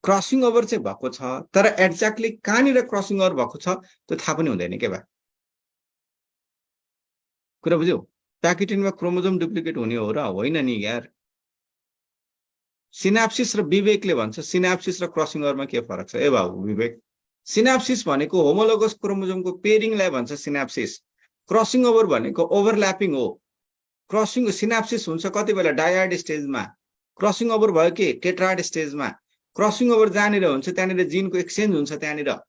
क्रसिङ ओभर चाहिँ भएको छ तर एक्ज्याक्टली कहाँनिर क्रसिङ ओभर भएको छ त्यो थाहा पनि हुँदैन के भा कुरा बुझ्यौ प्याकेटिनमा क्रोमोजोम डुप्लिकेट हुने हो र होइन नि यार सिनाप्सिस र विवेकले भन्छ सिनाप्सिस र क्रसिङ ओभरमा के फरक छ ए बाबु विवेक सिनाप्सिस भनेको होमोलोगस क्रोमोजोमको पेयरिङलाई भन्छ सिनाप्सिस क्रसिङ ओभर भनेको ओभरल्यापिङ हो क्रसिङ सिनाप्सिस हुन्छ कति बेला डायड स्टेजमा क्रसिङ ओभर भयो के टेट्राड स्टेजमा क्रसिङ ओभर जहाँनिर हुन्छ त्यहाँनिर जिनको एक्सचेन्ज हुन्छ त्यहाँनिर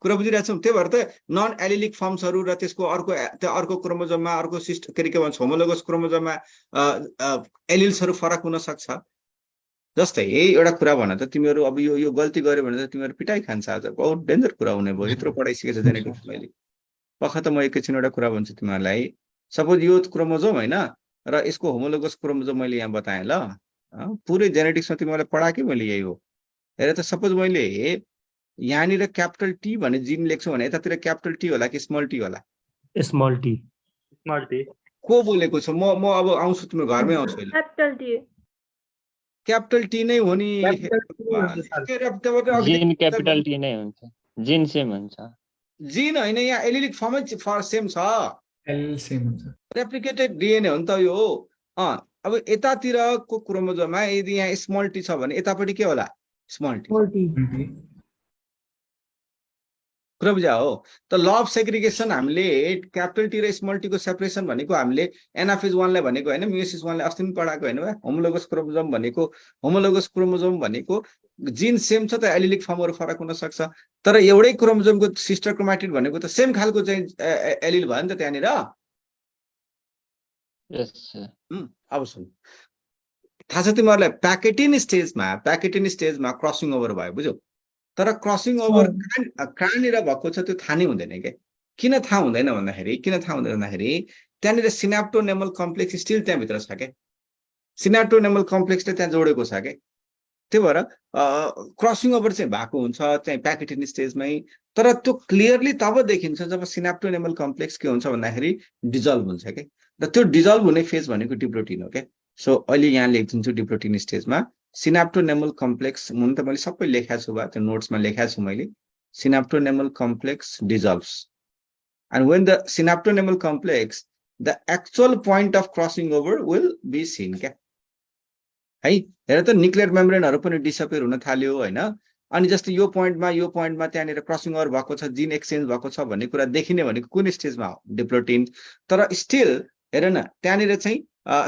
कुरा बुझिरहेछौँ त्यही भएर त नन एलिलिक फर्म्सहरू र त्यसको अर्को क्रोमोजोममा अर्को के भन्छ होमोलोगस क्रोमोजोममा एलिल्सहरू फरक हुन सक्छ जस्तै एउटा कुरा भन त तिमीहरू अब यो गल्ती गर्यो भने त तिमीहरू पिटाइ खान्छ आज बहुत डेन्जर कुरा हुने भयो यत्रो पढाइसकेछ जेनेटिक्स मैले पख त म एकैछिन एउटा कुरा भन्छु तिमीहरूलाई सपोज यो क्रोमोजोम हैन र यसको होमोलोगस क्रोमोजोम मैले यहाँ बताएँ ल पुरै जेनेटिक्समा तिमीलाई पढाएकै मैले यही हो हेर त सपोज मैले यहाँनिर क्यापिटल टी भन्ने जिन लेख्छु भने यतातिर क्यापिटल टी होला कि स्मल टी होला स्मल टी को बोलेको छ म अब आउँछु तिम्रो घरमै आउँछु अहिले Capital T. क्यापिटल टी नै हो नि जिन क्यापिटल टी नै हुन्छ जिन सेम हुन्छ जिन होइन यहाँ एलिलिक फर्मै सेम छ रेप्लिकेटेड डिएनए हो नि त यो अब यतातिरको क्रोमोजोममा यदि यहाँ स्मल टी छ भने यतापट्टि के होला स्मल टी कुरा बुझा हो त ल अफ सेग्रिगेसन हामीले क्यापिटल टी र स्मल टी को सेपरेसन भनेको हामीले एनाफेज 1 लाई भनेको होइन मियोसिस 1 लाई अस्ति पनि पढाएको होइन होमोलोगस क्रोमोजोम भनेको जिन सेम छ त एलिलिक फर्महरु फरक हुन सक्छ तर एउटै क्रोमोजोमको सिस्टर क्रोमाटिड भनेको त सेम खालको चाहिँ एलिल भयो नि त त्यहाँनिर अब सुन थाहा छ तिमीहरूलाई प्याकेटिन स्टेजमा क्रसिङ ओभर भयो बुझ्यौ तर क्रसिङ ओभर कहाँनिर भएको छ त्यो थाहा नै हुँदैन के किन थाहा हुँदैन भन्दाखेरि त्यहाँनिर सिनाप्टोनेमल कम्प्लेक्स स्टिल त्यहाँभित्र छ के सिनाप्टोनेमल कम्प्लेक्सले त्यहाँ जोडेको छ के त्यही भएर क्रसिङ ओभर चाहिँ भएको हुन्छ त्यहाँ प्याकेटिन स्टेजमै तर त्यो क्लियरली तब देखिन्छ जब सिनाप्टोनेमल कम्प्लेक्स के हुन्छ भन्दाखेरि डिजल्भ हुन्छ के र त्यो डिजल्भ हुने फेज भनेको डिप्लोटिन हो के सो अहिले यहाँ लेखिदिन्छु डिप्लोटिन स्टेजमा सिनाप्टोनेमल कम्प्लेक्स हुन त मैले सबै लेखेको छु त्यो नोट्समा लेखेको छु मैले synaptonemal complex dissolves and when the synaptonemal complex the actual point of crossing over will be seen क्या है हेर त न्युक्लियर मेम्ब्रेनहरु पनि डिसअपियर हुन थाल्यो हैन अनि जस्तै यो पोइन्टमा त्यहाँनिर क्रसिङ ओभर भएको छ जिन एक्सचेन्ज भएको छ भन्ने कुरा देखिने भनेको कुन स्टेजमा हो डिप्लोटिन तर स्टिल हेर न त्यहाँनिर चाहिँ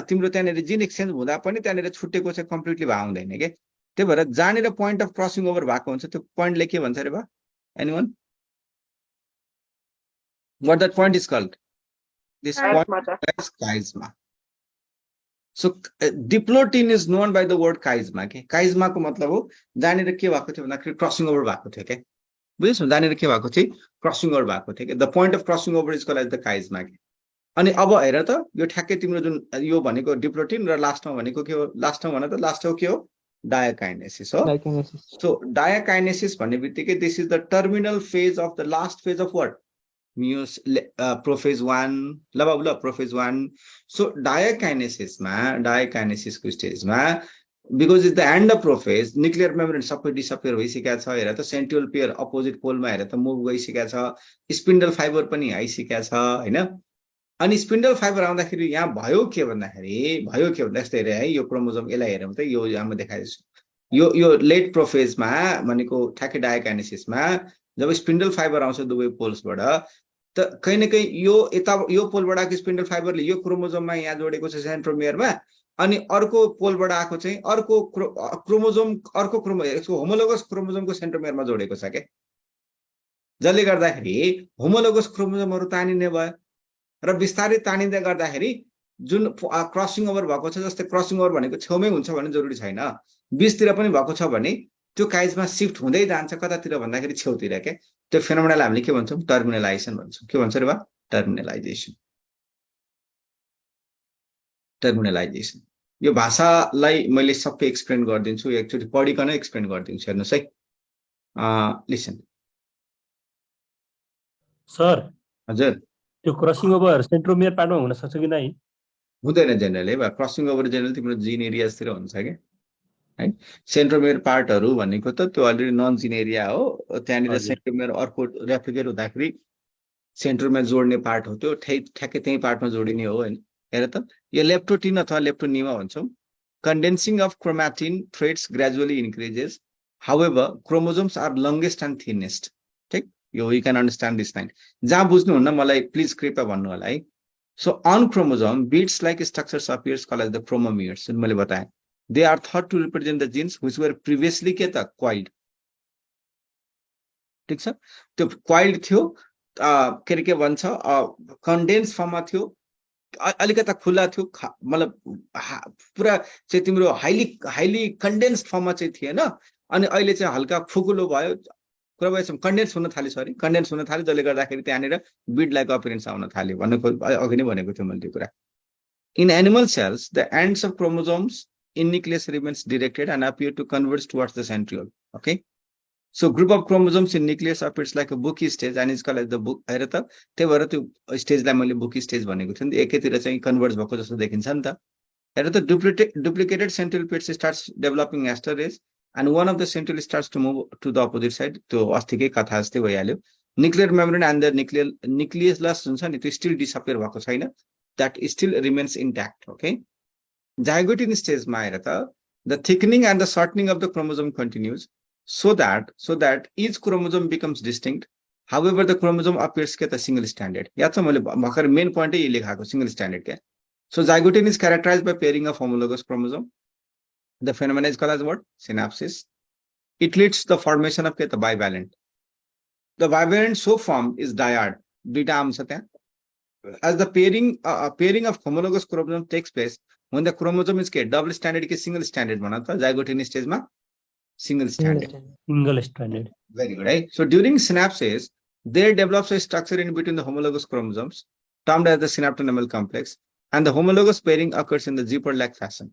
तिम्रो त्यहाँनिर जिन एक्सचेन्ज हुँदा पनि त्यहाँनिर छुटेको चाहिँ कम्प्लिटली भए हुँदैन के त्यही भएर जहाँनिर पोइन्ट अफ क्रसिङ ओभर भएको हुन्छ त्यो पोइन्टले के भन्छ रे बा anyone what that point is called this point is chiasma so diplotene is known by the word chiasma के काइजमा को मतलब हो जहाँनिर के भएको थियो भन्दाखेरि क्रसिङ ओभर भएको थियो के बुझ्यौ जहाँनिर के भएको थियो क्रसिङ ओभर भएको थियो के the point of crossing over is called as the chiasma के अनि अब हेर त यो ठ्याक्कै तिम्रो जुन यो भनेको डिप्लोटिन र लास्टमा भनेको के हो लास्टमा भने त लास्टमा के हो डायाकाइनेसिस हो सो डायाकाइनेसिस भन्ने बित्तिकै this is the terminal phase of the last phase of what prophase 1 prophase 1 so डायाकाइनेसिसको स्टेजमा because is the end of prophase nuclear membrane सबै डिसअपियर भइसकेको छ हेर त सेन्ट्रियोल पेयर अपोजिट पोलमा हेर त मुभ गइसकेको छ स्पिन्डल फाइबर पनि आइसकेको छ हैन अनि स्पिन्डल फाइबर आउँदाखेरि यहाँ भयो के भन्दाखेरि जस्तै हेरे है यो क्रोमोजोम यसलाई हेरौँ त यो यहाँ देखाइदिन्छु यो लेट प्रोफेजमा भनेको ठ्याक्कै डायाकाइनेसिसमा जब स्पिन्डल फाइबर आउँछ दुवै पोल्सबाट त कहीं न कहीं यो पोलबाट स्पिन्डल फाइबरले यो क्रोमोजोममा यहाँ जोडेको छ सेन्ट्रोमियरमा अनि अर्को पोलबाट आएको चाहिँ अर्को क्रोमोजोम होमोलोगस क्रोमोजोमको सेन्ट्रोमियरमा जोडेको छ के जसले गर्दाखेरि होमोलोगस क्रोमोजोमहरु तानिने भयो र बिस्तारै तानिँदै गर्दाखेरि जुन क्रसिङ ओभर भएको छ जस्तै क्रसिङ ओभर भनेको छेउमै हुन्छ भन्ने जरुरी छैन बीचतिर पनि भएको छ भने त्यो काइजमा शिफ्ट हुँदै जान्छ कतातिर भन्दाखेरि छेउतिर के त्यो फेनोमेनालाई हामीले के भन्छौं टर्मिनलाइजेसन भन्छौं के भन्छ रे बा टर्मिनलाइजेसन यो भाषालाई मैले सबै एक्सप्लेन गर्दिन्छु एकचोटी पढिकन एक्सप्लेन गर्दिन्छु हेर्नुस् है लिसन सर हजुर त्यो क्रसिङ ओभर सेन्ट्रोमियर पार्टमा हुन सक्छ कि नै हुँदैन जेनरली बा क्रसिङ ओभर जेनरली तिम्रो जिन एरियाजतिर हुन्छ के है सेन्ट्रोमियर पार्टहरु भनेको त त्यो अलरेडी नन जिन एरिया हो त्यहाँनिर सेन्ट्रोमियर अर्को रेप्लिकेट हुँदाखेरि सेन्ट्रोमियर जोड्ने पार्ट हो त्यो ठ्याक्कै त्यही पार्टमा जोडिने हो हैन हेर त यो लेप्टोटिन अथवा लेप्टोनिमा भन्छौं condensing of chromatin threads gradually increases however chromosomes are longest and thinnest ठीक यो you can understand this line जहाँ बुझ्नुहुन्न मलाई प्लिज कृपया भन्नु होला है so on chromosome beads like structures appears called as the chromomeres जुन मैले बताएँ they are thought to represent the genes which were previously के त coiled ठीक छ त्यो coiled थियो के भन्छ कन्डेन्स फर्ममा थियो अलिकता खुला थियो मतलब पुरा चाहिँ तिम्रो हाइली कन्डेन्स्ड फर्ममा चाहिँ थिएन अनि अहिले चाहिँ हल्का फुकुलो भयो कुरा भएछ कन्डेन्स हुन थाल्यो जसले गर्दाखेरि त्यहाँनिर बिड लाइक अपियरेन्स आउन थाल्यो भनेको अघि नै भनेको थियो मैले त्यो कुरा In animal cells, the ends of chromosomes in nucleus remains directed and appear to converge towards the centriole. Okay. So group of chromosomes in nucleus appears like a booky stage and is called as the book. हेर त त्यही भएर त्यो स्टेजलाई मैले bookie stage भनेको थिएँ नि एकैतिर चाहिँ कन्भर्ज भएको जस्तो देखिन्छ नि त हेर त duplicated central pairs starts developing asteroids and one of the central starts to move to the opposite side. त्यो अस्तिकै कथा जस्तै भइहाल्यो. Nuclear membrane and the nucleus हुन्छ नि त्यो still disappear भएको छैन. That still remains intact. Okay. Zygote in stage मा हेर त the thickening and the shortening of the chromosome continues so that each chromosome becomes distinct. However, the chromosome appears as a single stranded. Yeah, so my main point is single stranded. So zygote is characterized by pairing of homologous chromosome. The phenomenon is called as what? Synapsis. It leads to the formation of the bivalent. The bivalent so formed is dyad. As the pairing of homologous chromosome takes place, when the chromosome is double stranded, single stranded, zygote stage ma single stranded. Single stranded. Very good, right? So during synapses, there develops a structure in between the homologous chromosomes, termed as the synaptonemal complex, and the homologous pairing occurs in the zipper-like fashion.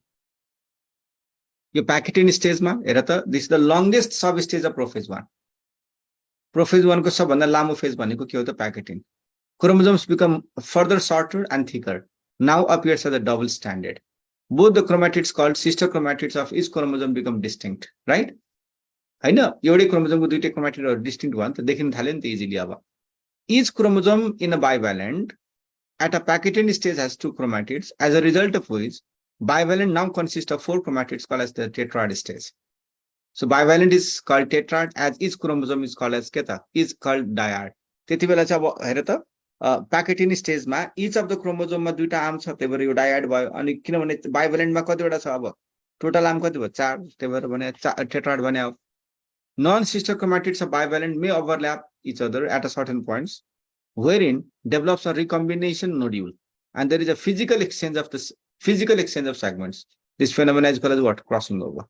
Your packeting stage ma, this is the longest sub-stage of prophase 1. Prophase 1 ko sab bhanda lamo phase bhaneko ke ho ta packeting. Chromosomes become further shorter and thicker. Now appears as a double stranded. Both the chromatids called sister chromatids of each chromosome become distinct, right? I know every chromosome को दुईटै chromatid or distinct one त देखिन थाल्यो नि त easily अब. Each chromosome in a bivalent at a packeting stage has 2 chromatids, as a result of which bivalent now consists of 4 chromatids called as the tetrad stage. So bivalent is called tetrad as each chromosome is called as keta, is called dyad. त्यति बेला चाहिँ अब हेर त packeting stage मा each of the chromosome मा दुईटा arm छ त्यही भएर यो dyad भयो अनि किनभने bivalent मा कतिवटा छ अब टोटल आर्म कति भयो 4 त्यही भएर भने tetrad भने हो. Non-sister chromatids of bivalent may overlap each other at a certain points, wherein develops a recombination nodule, and there is a physical exchange of segments. This phenomenon is called as what? Crossing over.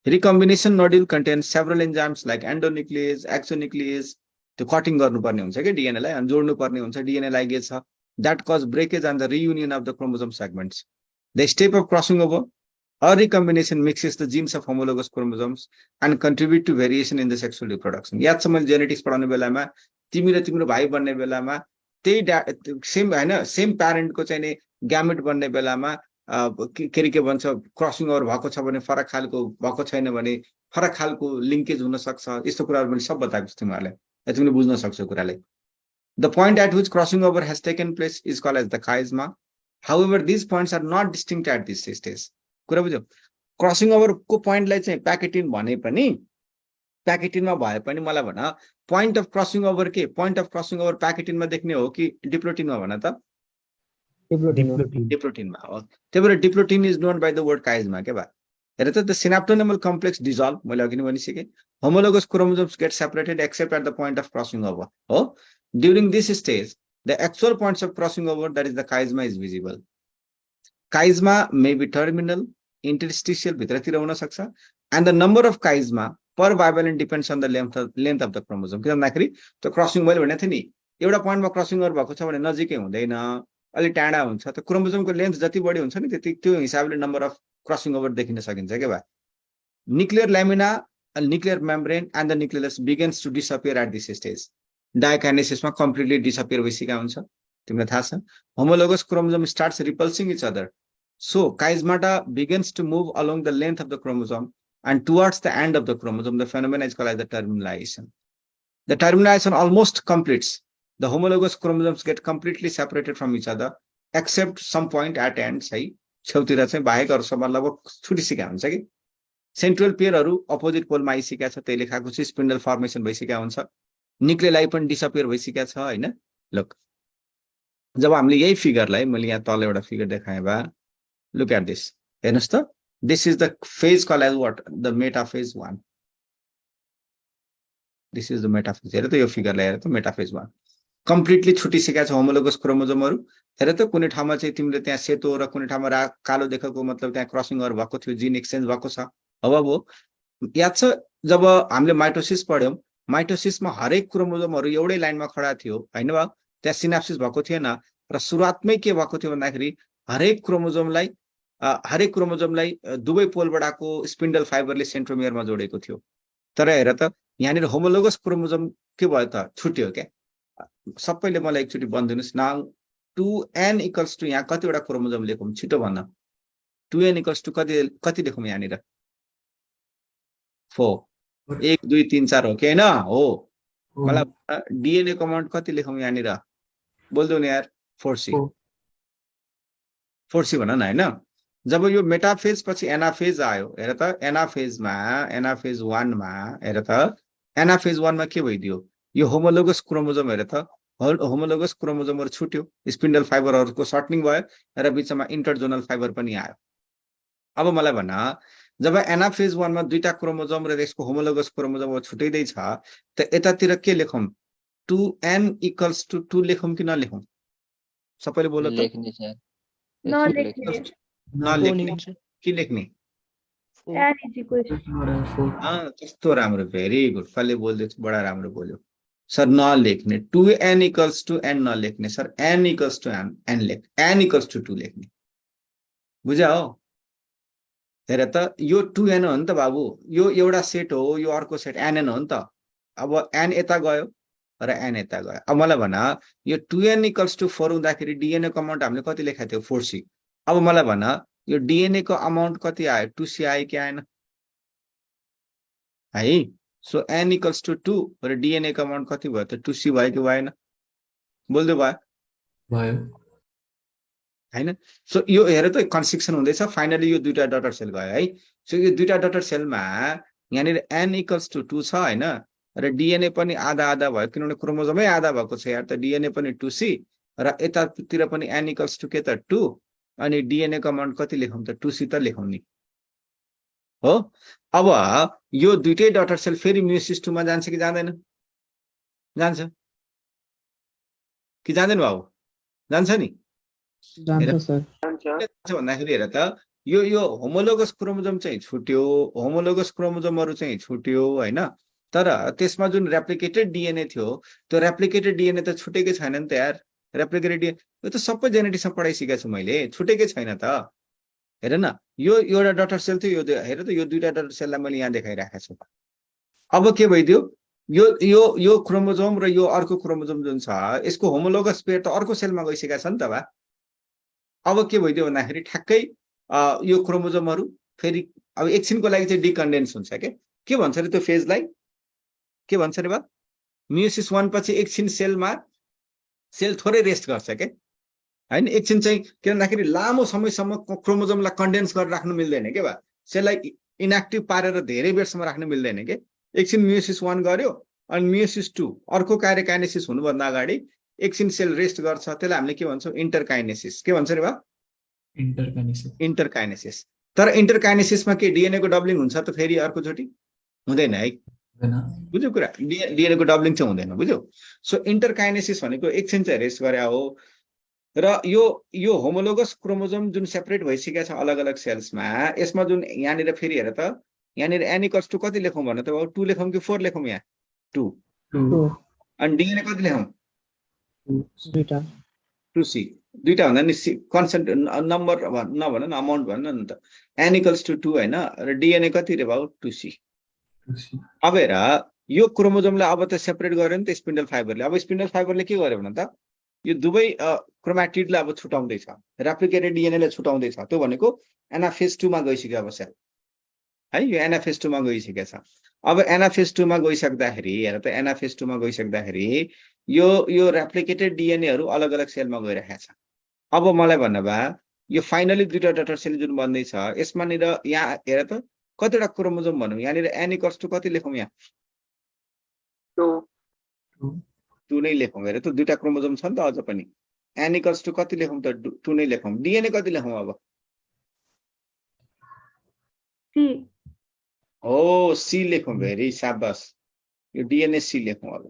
Recombination nodule contains several enzymes like endonuclease, exonuclease. The cutting गर्नुपर्ने हुन्छ के DNA लाई अनि जोड्नुपर्ने हुन्छ DNA ligase छ that cause breakage and the reunion of the chromosome segments. The step of crossing over or recombination mixes the genes of homologous chromosomes and contribute to variation in the sexual reproduction. याद छ मैले genetics पढाउने बेलामा तिमी र तिम्रो भाइ बन्ने बेलामा त्यही सेम हैन सेम प्यारेन्ट को चाहिँ नि ग्यामेट बन्ने बेलामा के भन्छ क्रसिङ ओभर भएको छ भने फरक खालको भएको छैन भने फरक खालको लिंकेज हुन सक्छ यस्तो कुराहरु मैले सब बताएको छु तिमीहरुलाई तिमीले बुझ्न सक्छौ कुरालाई. The point at which crossing over has taken place is called as the chiasma. However, these points are not distinct at this stage. कुरा बुझ्यौ क्रसिङ ओभर को पॉइंट लाई चाहिँ प्याकेटिन भने पनि प्याकेटिन मा भए पनि मलाई भन पॉइंट अफ क्रसिङ ओभर के पॉइंट अफ क्रसिङ ओभर प्याकेटिन मा देख्ने हो कि डिप्लोटिन मा भन त डिप्लोटिन मा हो त्यही भएर diplotene is known by the word chiasma के भा हेर त द सिनाप्टोनेमल कम्प्लेक्स डिजल्भ मैले अघि नै भनिसके homologous chromosomes get separated except at the point of crossing over हो during this stage the actual points of crossing over that is the chiasma is visible. Chiasma may be terminal, interstitial भित्रतिर हुन सक्छ and the number of chiasma per bivalent depends on the length of the chromosome. किन भन्दाखेरि त्यो crossing मैले भनेको थिएँ नि एउटा पोइन्टमा क्रसिङ ओभर भएको छ भने नजिकै हुँदैन अलि टाढा हुन्छ त क्रोमोसोमको लेन्थ जति बढी हुन्छ नि त्यति त्यो हिसाबले नम्बर अफ क्रसिङ ओभर देखिन सकिन्छ के भा. Nuclear lamina nuclear membrane and the nucleus begins to disappear at this stage. डायकाइनेसिसमा कम्प्लिटली डिसअपियर भइसकेका हुन्छ तिमीलाई थाहा छ. Homologous chromosome starts repulsing each other. So chiasmata begins to move along the length of the chromosome and towards the end of the chromosome. The phenomenon is called as the terminalization. The terminalization almost completes. The homologous chromosomes get completely separated from each other except some point at ends. है छेउतिर चाहिँ बाहेकहरुसम्म लगभग छुटिसकेका हुन्छ कि central पेयरहरु opposite पोलमा आइसकेका छ त्यसले खाको चाहिँ स्पिन्डल फर्मेसन भइसकेका हुन्छ. न्यूक्लियलाई पनि डिसअपियर भइसकेका छ हैन. लुक जब हामीले यही फिगरलाई मैले यहाँ तल एउटा फिगर देखाए बा look at this. This is the phase called as what? The metaphase 1. This is the metaphase. हेर त यो फिगरलाई हेर त metaphase 1. कम्प्लिटली छुटिसकेका छ होमोलोगस क्रोमोसोमहरु. हेर त कुनै ठाउँमा चाहिँ तिमीले त्यहाँ सेतो र कुनै ठाउँमा कालो देखेको मतलब त्यहाँ क्रसिङ ओभर भएको थियो जिन एक्सचेन्ज भएको छ. अब याद छ जब हामीले माइटोसिस पढ्यौं माइटोसिसमा हरेक क्रोमोसोमहरु एउटै लाइनमा खडा थियो हैन बा त्यहाँ सिनाप्सिस भएको थिएन र सुरुवातमै के भएको थियो भन्दाखेरि हरेक क्रोमोजोमलाई दुवै पोलबाटको स्पिन्डल फाइबरले सेन्ट्रोमियरमा जोडेको थियो। तर हेर त यहाँनिर होमोलोगस क्रोमोजोम के भयो त छुट्यो क्या। सबैले मलाई एकचोटि भनिदिनुहोस् नाउ 2n इक्वल्स टु यहाँ कतिवटा क्रोमोजोम लेखौँ छिटो भन्न। 2n इक्वल्स टु कति लेखौँ यहाँनिर 4 1 2 3 4 हो कि हैन हो। मलाई डिएनए को अमाउन्ट कति लेखौँ यहाँनिर बोल्दो नि यार 4c 4c भन न हैन। जब यो मेटाफेज पछि एनाफेज आयो हेर त एनाफेज 1 मा हेर त एनाफेज 1 मा के भइदियो यो होमोलोगस क्रोमोजोम हेर त होमोलोगस क्रोमोजोमहरु छुट्यो स्पिन्डल फाइबरहरुको सर्टनिङ भयो र बीचमा इन्टरजोनल फाइबर पनि आयो। अब मलाई भन जब एनाफेज 1 मा दुईटा क्रोमोजोम र यसको होमोलोगस क्रोमोजोम छुट्याइदै छ त यतातिर के लेखौं 2n इक्वल्स टु 2 लेखौं कि नलेखौं सबैले बोल त लेख्ने सर नलेख्ने नलेख्ने के लेख्ने n is equal to कस्तो राम्रो भेरी गुड कसले बोल्दै बडा राम्रो बोल्यो सर नलेख्ने 2n इक्वल्स टु n नलेख्ने sir n equals to n लेख n इक्वल्स टु 2 लेख्ने बुझ्या हो। हेर त यो 2n हो नि त बाबु यो एउटा सेट हो यो अर्को सेट nn हो नि त। अब n यता गयो र n यता गयो। अब मलाई भन यो 2n इक्वल्स टु 4 हुँदाखेरि डिएनए को अमाउन्ट हामीले कति लेखेको थियो 4c। अब मलाई भन यो डिएनए को अमाउन्ट कति आयो 2c आयो कि आएन है। सो n इक्वल्स टु 2 र डिएनए को अमाउन्ट कति भयो त 2c भयो कि भएन बोल्दै भयो हैन। सो यो हेर त कन्स्ट्रक्सन हुँदैछ फाइनली यो दुईटा डटर सेल गयो है। सो यो दुईटा डटर सेलमा यहाँनिर n इक्वल्स टु 2 छ हैन र डिएनए पनि आधा आधा भयो किनभने क्रोमोजोमै आधा भएको छ यार त डिएनए पनि 2c र यतातिर पनि n इक्वल्स टु के त 2 अनि डिएनए को अमाउन्ट कति लेखौं त 2c त लेखौं नि हो। अब यो दुईटै डटर सेल फेरि मियोसिस 2 मा जान्छ कि जाँदैन जान्छ कि जाँदैन बाबु जान्छ नि जान्छ सर भन्दाखेरि हेर त यो होमोलोगस क्रोमोजोम चाहिँ छुट्यो होमोलोगस क्रोमोजोमहरु चाहिँ छुट्यो हैन तर त्यसमा जुन रेप्लिकेटेड डिएनए थियो त्यो रेप्लिकेटेड डिएनए त छुटेकै छैन नि त यार। रेप्लिकेटेड डिएनए यो त सबै जेनेटिक्समा पढाइसकेको छु मैले छुटेकै छैन त। हेर न यो एउटा डटर सेल थियो यो हेर त यो दुईटा डटर सेललाई मैले यहाँ देखाइराखेको छु। अब के भइदियो यो यो यो क्रोमोजोम र यो अर्को क्रोमोजोम जुन छ यसको होमोलोगस पेयर त अर्को सेलमा गइसकेको छ नि त बा। अब के भइदियो भन्दाखेरि ठ्याक्कै यो क्रोमोजोमहरु फेरि अब एकछिनको लागि चाहिँ डिकन्डेन्स हुन्छ के भन्छ रे त्यो फेजलाई के भन्छ रे बा मियोसिस 1 पछि एकछिन सेल थोरै रेस्ट गर्छ के हैन एकछिन चाहिँ के भन्दाखेरि लामो समयसम्म क्रोमोजोमलाई कन्डेन्स गरेर राख्न मिल्दैन के बा सेललाई इनएक्टिभ पारेर धेरै बेरसम्म राख्न मिल्दैन के। एकछिन मियोसिस 1 गर्यो अनि मियोसिस 2 अर्को कार्यकाइनेसिस हुनुभन्दा अगाडि एकछिन सेल रेस्ट गर्छ त्यसलाई हामीले के भन्छौं इन्टरकाइनेसिस के भन्छ रे बा इन्टरकाइनेसिस। तर इन्टरकाइनेसिसमा के डिएनए को डबलिङ हुन्छ त फेरि अर्को चोटी हुँदैन है बुझ्यो कुरा डिएनए को डबलिङ चाहिँ हुँदैन बुझ्यो। सो इन्टरकाइनेसिस भनेको एकछिन चाहिँ रेस्ट गरे हो र यो होमोलोगस क्रोमोजोम जुन सेपरेट भइसकेको छ अलग अलग सेल्समा यसमा जुन यहाँनिर फेरि हेर त यहाँनिर n इक्वल्स टु कति लेखौं भन त 2 लेखौं कि 4 लेखौं यहाँ 2 अनि डिएनए कति लेखौं 2c दुईटा भन्दा नि कन्सेन्ट नम्बर नभन न अमाउन्ट भन्न न त n इक्वल्स टु 2 हैन र डिएनए कति रे बाबु 2c। अब हेर यो क्रोमोजोमलाई अब त सेपरेट गर्यो नि त स्पिन्डल फाइबरले। अब स्पिन्डल फाइबरले के गर्यो भन त यो दुवै क्रोमाटिडलाई अब छुटाउँदै छ रेप्लिकेटेड डिएनए लाई छुटाउँदै छ त्यो भनेको एनाफेज 2 मा गइसक्यो अब सेल है यो एनाफेज 2 मा गइसकेको छ। अब एनाफेज 2 मा गइसक्दाखेरि हेर त एनाफेज 2 मा गइसक्दाखेरि यो रेप्लिकेटेड डिएनए हरु अलग अलग सेलमा गइरहेको छ। अब मलाई भन्नु बा यो फाइनली दुईटा डटर सेल जुन बन्दै छ यसमा नि यहाँ हेर त कतिवटा क्रोमोजोम भनौं यहाँनिर n इक्वल्स टु कति लेखौं यहाँ 2 नै लेखौं हेर त दुईटा क्रोमोजोम छ नि त अझ पनि n इक्वल्स टु कति लेखौं त 2 नै लेखौं। डिएनए कति लेखौं अब C हो सी लेखौं भेरी शाबास यो डिएनए सी लेखौं। अब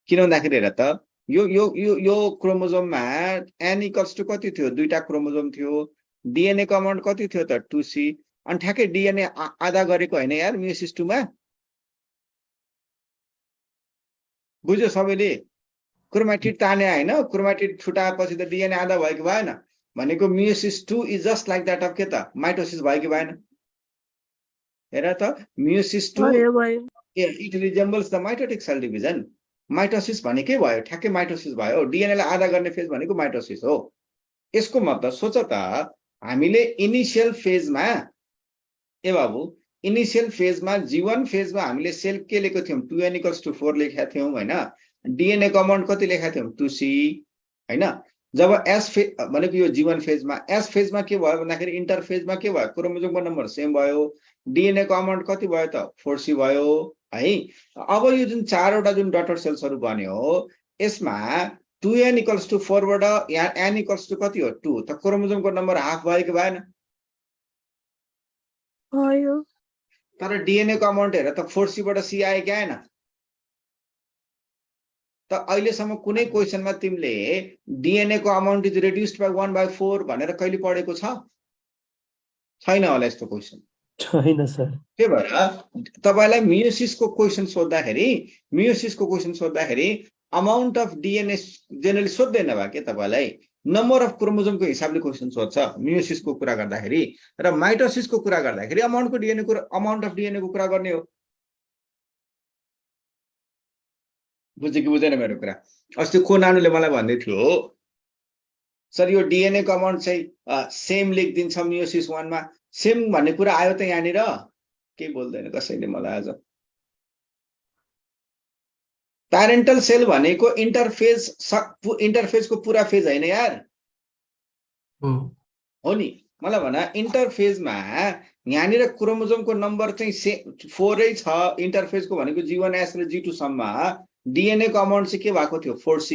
किन भन्दाखेरि हेर त यो क्रोमोजोममा n इक्वल्स टु कति थियो दुईटा क्रोमोजोम थियो डिएनए को अमाउन्ट कति थियो त 2c अनि ठ्याक्कै डिएनए आधा गरेको हैन यार मियोसिस 2 मा बुझ्यो सबैले क्रोमाटिड ताने हैन क्रोमाटिड छुटाएपछि त डिएनए आधा भयो कि भएन भनेको meiosis 2 is just like that of के त माइटोसिस भयो कि भएन हेर त meiosis 2 भयो भयो it resembles the mitotic cell division mitosis भनेकै भयो ठ्याक्कै माइटोसिस भयो डीएनए लाई आधा गर्ने फेज भनेको माइटोसिस हो यसको मतलब सोच त हामीले इनिशियल फेजमा ए बाबु इनिशियल फेजमा G1 फेजमा हामीले सेल के लेखेको थियौं 2n = 4 लेखेका थियौं हैन डीएनए को अमाउन्ट कति लेखेका थियौं 2c हैन जब एस फेज भनेको यो G1 फेजमा एस फेजमा के भयो भन्दाखेरि इन्टर फेजमा के भयो क्रोमोजोमको नम्बर सेम भयो डीएनए को अमाउन्ट कति भयो त 4c भयो है अब यो जुन चारवटा जुन डटर सेल्सहरु बन्यो यसमा 2n = 4 बाट यहाँ n = कति हो 2 त क्रोमोजोमको नम्बर हाफ भयो कि भएन भयो तर डीएनए को अमाउन्ट हेर त 4c बाट c आयो कि आएन त अहिलेसम्म कुनै क्वेशनमा तिमीले डीएनए को अमाउन्ट इज रिड्युस्ड बाइ 1/4 भनेर कहिले पढेको छ छैन होला यस्तो क्वेशन छैन सर के भएर तपाईलाई मियोसिसको क्वेशन सोध्दाखेरि अमाउन्ट अफ डीएनए जेनरली सोध्दैन भए के तपाईलाई नम्बर अफ क्रोमोजोमको हिसाबले क्वेशन सोध्छ मियोसिसको कुरा गर्दाखेरि र माइटोसिसको कुरा गर्दाखेरि अमाउन्ट अफ डीएनए को कुरा गर्ने हो बुझ्यो कि बुझेन मेरो कुरा अस्ति को नानुले मलाई भन्दै थियो सर यो डीएनए को अमाउन्ट चाहिँ सेम लेखिदिन्छ मियोसिस 1 मा सेम भन्ने कुरा आयो त यहाँनिर के बोल्दैन कसैले मलाई आज प्यारेन्टल सेल भनेको इन्टरफेजको पुरा फेज हैन यार हो नि मलाई भन इन्टरफेजमा यहाँनिर क्रोमोजोमको नम्बर चाहिँ 4 नै छ इन्टरफेजको भनेको G1S र G2 सम्म डीएनए को अमाउन्ट चाहिँ के भएको थियो 4c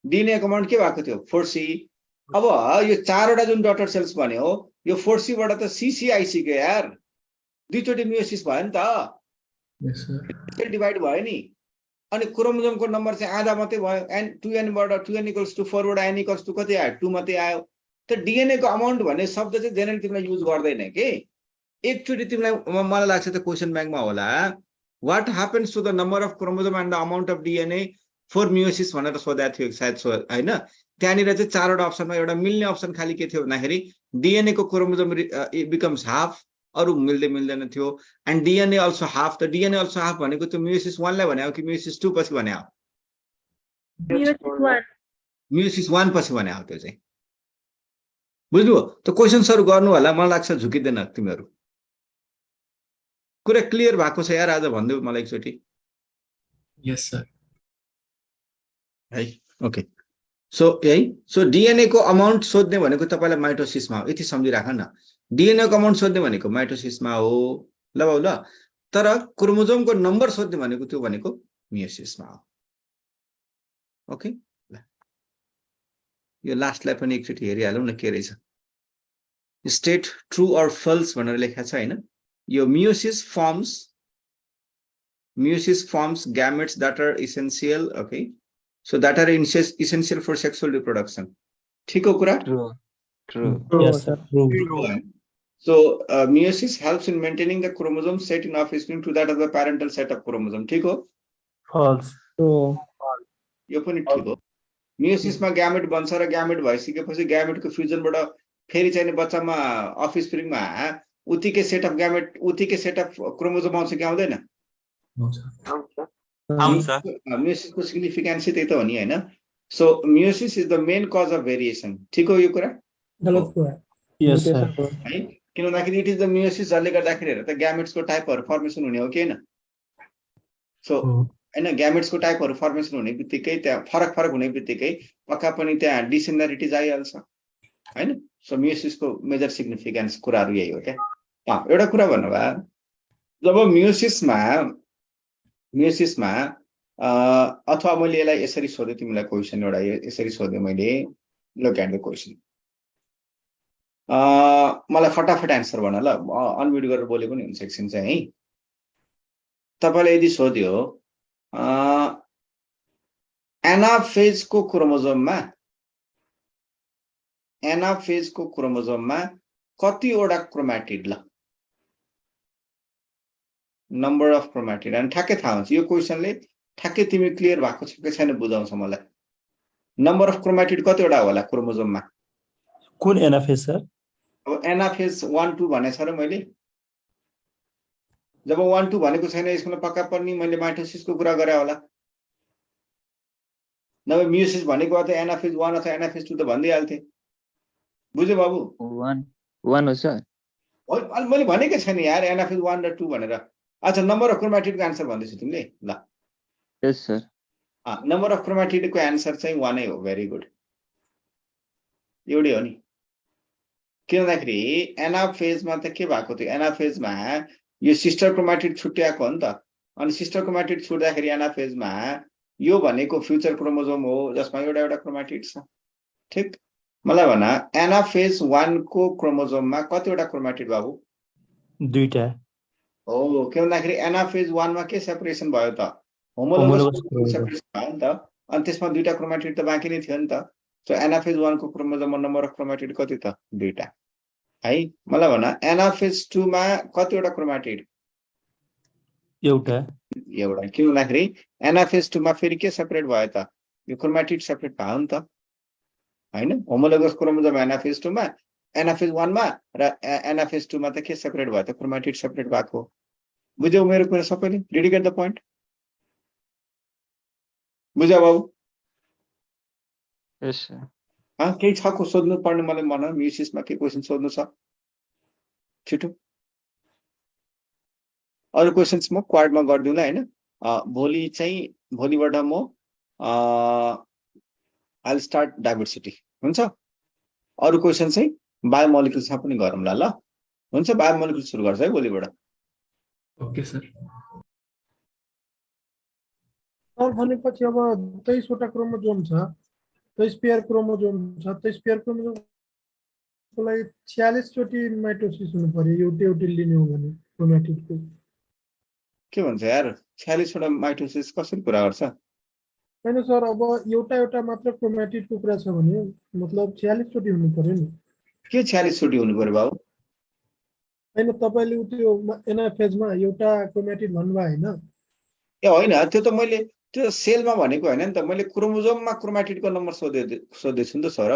डीएनए को अमाउन्ट के भएको थियो 4c अब यो चारवटा जुन डटर सेल्स बन्यो यो 4c बाट त cc आइसक्यो यार दुईचोटी मियोसिस भयो नि त यस सर डिभाइड भयो नि अनि क्रोमोजोमको नम्बर चाहिँ आधा मात्रै भयो n 2n बाट 2n = 4 बाट n = कति आयो 2 मात्रै आयो त डीएनए को अमाउन्ट भन्ने शब्द चाहिँ जेनरली तिमीलाई युज गर्दैन के एकचोटी तिमीलाई मलाई लाग्छ त क्वेशन बैंकमा होला what happens to the number of chromosome and the amount of DNA for meiosis भनेर सोधेको थियो सायद हैन त्यहाँनिर चाहिँ चारवटा अप्सनमा एउटा मिल्ने अप्सन खाली के थियो भन्दाखेरि डीएनए को क्रोमोजोम बिकम्स हाफ अरु मिल्दैन थियो एन्ड डीएनए अल्सो हाफ त डीएनए अल्सो हाफ भनेको त्यो मियोसिस 1 लाई भने हो कि मियोसिस 2 पछि भने हो मियोसिस 1 पछि भने हो त्यो चाहिँ बुझ्नु त क्वेशन्सहरु गर्नु होला मलाई लाग्छ झुकिदैन तिमीहरु कुरा क्लियर भएको छ यार आज भन्दिउ मलाई एकचोटी यस सर है ओके सो डीएनए को अमाउन्ट सोध्ने भनेको तपाईलाई माइटोसिसमा हो यति सम्झिराख न डीएनए को अमाउन्ट सोध्ने भनेको माइटोसिसमा हो ल बाउ ल तर क्रोमोजोमको नम्बर सोध्ने भनेको त्यो भनेको मियोसिसमा हो ओके यो लास्टलाई पनि एकचोटी हेरिहालौं न के रहेछ स्टेट ट्रू अर फल्स भनेर लेखेको छ हैन यो meiosis forms gametes that are essential okay so that are essential for sexual reproduction ठीक हो कुरा True. yes sir so meiosis helps in maintaining the chromosome set in offspring to that of the parental set of chromosome ठीक हो false यो पनि ठीक हो meiosis मा gamete बन्छ र gamete भइसकेपछि gamete को फ्युजन बाट फेरि चाहिँ बच्चामा offspring मा उतिकै सेट अफ ग्यामेट उतिकै सेट अफ क्रोमोजोम आउँछ कि आउँदैन आउँछ मियोसिस को सिग्निफिकेन्स त्यही त हो नि हैन so meiosis is the main cause of variation ठीक हो यो कुरा गलत कुरा yes sir है किन भन्दाखेरि इट इज द मियोसिस जसले गर्दाखेरि हेर त ग्यामेट्सको टाइपहरु फर्मेसन हुने हो कि हैन सो हैन ग्यामेट्सको टाइपहरु फर्मेसन हुने बित्तिकै त्यहाँ फरक हुने बित्तिकै पक्का पनि त्यहाँ डिसिमिलरिटिज आइहाल्छ हैन सो मियोसिस को मेजर सिग्निफिकेन्स कुराहरु यही हो के एउटा कुरा भन्नुभा जब मियोसिसमा अथवा मैले यसलाई यसरी सोधे तिमीलाई क्वेशन एउटा यसरी सोधे मैले लुक एट द क्वेशन मलाई फटाफट आन्सर भन ल अनम्युट गरेर बोले पनि हुन्छ एकछिन चाहिँ है तपाईले यदि सोध्यो एनाफेज को क्रोमोजोममा कतिवटा क्रोमेटिड ल नम्बर अफ क्रोमेटिड अनि ठ्याक्कै थाहा हुन्छ यो क्वेशनले ठ्याक्कै तिमी क्लियर भएको छ कि छैन बुझाउँछ मलाई नम्बर अफ क्रोमेटिड कतिवटा होला क्रोमोजोममा कुन एनाफेज सर? अब एनाफेज 1 2 भनेछ र मैले जब 1 2 भनेको छैन यसमा पक्का पर्ने मैले माइटोसिसको कुरा गरे होला नभए मियोसिस भनेको त एनाफेज 1 अथवा एनाफेज 2 त भन्दै हाल्थे बुझ्यो बाबु 1 हो सर अनि मैले भनेकै छैन यार एनाफेज 1 र 2 भनेर अच्छा नम्बर अफ क्रोमाटिडको आन्सर भन्दैछु तिमीले ल यस सर नम्बर अफ क्रोमाटिडको आन्सर चाहिँ 1 नै हो भेरी गुड एउटै हो नि के भन्दाखेरि एनाफेजमा त के भएको थियो एनाफेजमा यो सिस्टर क्रोमाटिड छुट्याएको हो नि त अनि सिस्टर क्रोमाटिड छुट्दाखेरि एनाफेजमा यो भनेको फ्युचर क्रोमोजोम हो जसमा एउटा एउटा क्रोमाटिड छ ठीक मलाई भन एनाफेज 1 को क्रोमोजोममा कतिवटा क्रोमाटिड बाबु 2टा हो के भन्दाखेरि एनाफेज 1 मा के सेपरेसन भयो त होमोलोगस सेपरेसन भयो नि त अनि त्यसमा 2टा क्रोमाटिड त बाँकी नै थियो नि त सो एनाफेज 1 को क्रोमोजोममा नम्बर अफ क्रोमाटिड कति त 2टा है मलाई भन एनाफेज 2 मा कतिवटा क्रोमाटिड एउटा एउटा के भन्दाखेरि एनाफेज 2 मा फेरि के सेपरेट भयो त यो क्रोमाटिड सेपरेट भयो नि त हैन होमोलोगस क्रोमोजोम एनाफेज 2 मा एनाफेज 1 मा र एनाफेज 2 मा त के सेपरेट भयो त क्रोमाटिड सेपरेट भएको बुझ्यौ मेरो कुरा सबैले did you get the point बुझ्यौ बाबु यस सर केही छ को सोध्नु पर्ने मलाई मन म्युसिसमा के क्वेशन सोध्नु छ छिटो अरु क्वेशन्स म क्वाडमा गर्दिउँला हैन भोलि चाहिँ भोलिबाट म आई विल स्टार्ट डाइभर्सिटी हुन्छ अरु क्वेशन चाहिँ बायोमोलिकुल्समा पनि गरौँला ल हुन्छ बायोमोलिकुल सुरु गर्छ है भोलिबाट ओके सर सर भनेपछि अब 23 वटा क्रोमोजोम छ 23 पेयर क्रोमोजोम छ 23 पेयर क्रोमोजोमको लागि 46 चोटि माइटोसिस हुनु पर्यो एउटै एउटै लिने हो भने क्रोमाटिडको के भन्छ यार 46 वटा माइटोसिस कसरी पुरा गर्छ हैन सर अब एउटा एउटा मात्र क्रोमाटिडको कुरा छ भने मतलब 46 चोटि हुनु पर्यो नि के 46 चोटि हुनु पर्यो बाबु हैन तपाईले त्यो एनाफेजमा एउटा क्रोमाटिड भन्नुभयो हैन ए होइन त्यो त मैले त्यो सेलमा भनेको हैन नि त मैले क्रोमोजोममा क्रोमाटिडको नम्बर सोधेछु नि त सर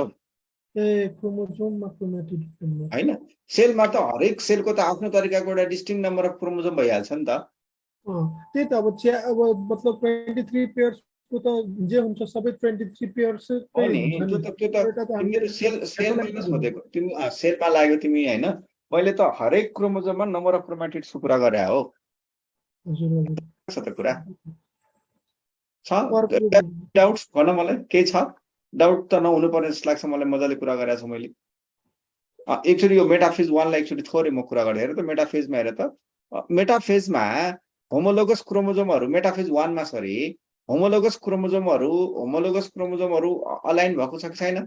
ए क्रोमोजोममा क्रोमाटिड हैन सेलमा त हरेक सेलको त आफ्नो तरिकाको एउटा डिस्टिङ नम्बर अफ क्रोमोजोम भइहाल्छ नि त त्यही त अब मतलब 23 पेयर्सको त जे हुन्छ सबै 23 पेयर्स होइन त्यो त तिमीले सेलमा नै सोधेको तिमी सेलमा लाग्यो तिमी हैन मैले त हरेक क्रोमोजोममा नम्बर अफ क्रोमाटिड्सको कुरा गरे हो छ त कुरा छ डाउट्स भन मलाई केही छ डाउट त नहुनु पर्ने जस्तो लाग्छ मलाई मजाले कुरा गरेको छु मैले एकचोटि यो मेटाफेज 1 लाई एकचोटि थोरै म कुरा गरेँ हेर त मेटाफेजमा हेर त मेटाफेजमा होमोलोगस क्रोमोजोमहरु मेटाफेज 1 मा सरी होमोलोगस क्रोमोजोमहरु अलाइन भएको छ कि छैन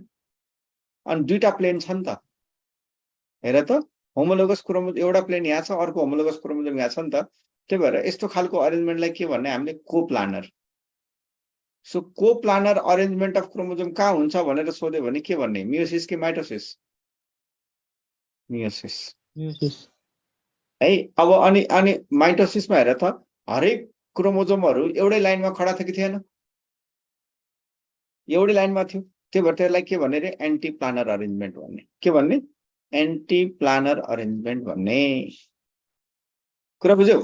अनि दुईटा प्लेन छ नि त हेर त होमोलोगस क्रोमोजोम एउटा प्लेन यहाँ छ अर्को होमोलोगस क्रोमोजोम यहाँ छ नि त त्यही भएर यस्तो खालको अरेन्जमेन्टलाई के भन्ने हामीले coplanar so coplanar arrangement of chromosome कहाँ हुन्छ भनेर सोध्यो भने के भन्ने मियोसिस कि माइटोसिस मियोसिस है अब अनि माइटोसिसमा हेर त हरेक क्रोमोजोमहरु एउटै लाइनमा खडा थियो कि थिएन एउटै लाइनमा थियो त्यही भएर त्यसलाई के भन्ने रे एन्टी प्लानर अरेन्जमेन्ट भन्ने के भन्ने एन्टी प्लानर अरेन्जमेन्ट भन्ने कुरा बुझ्यौ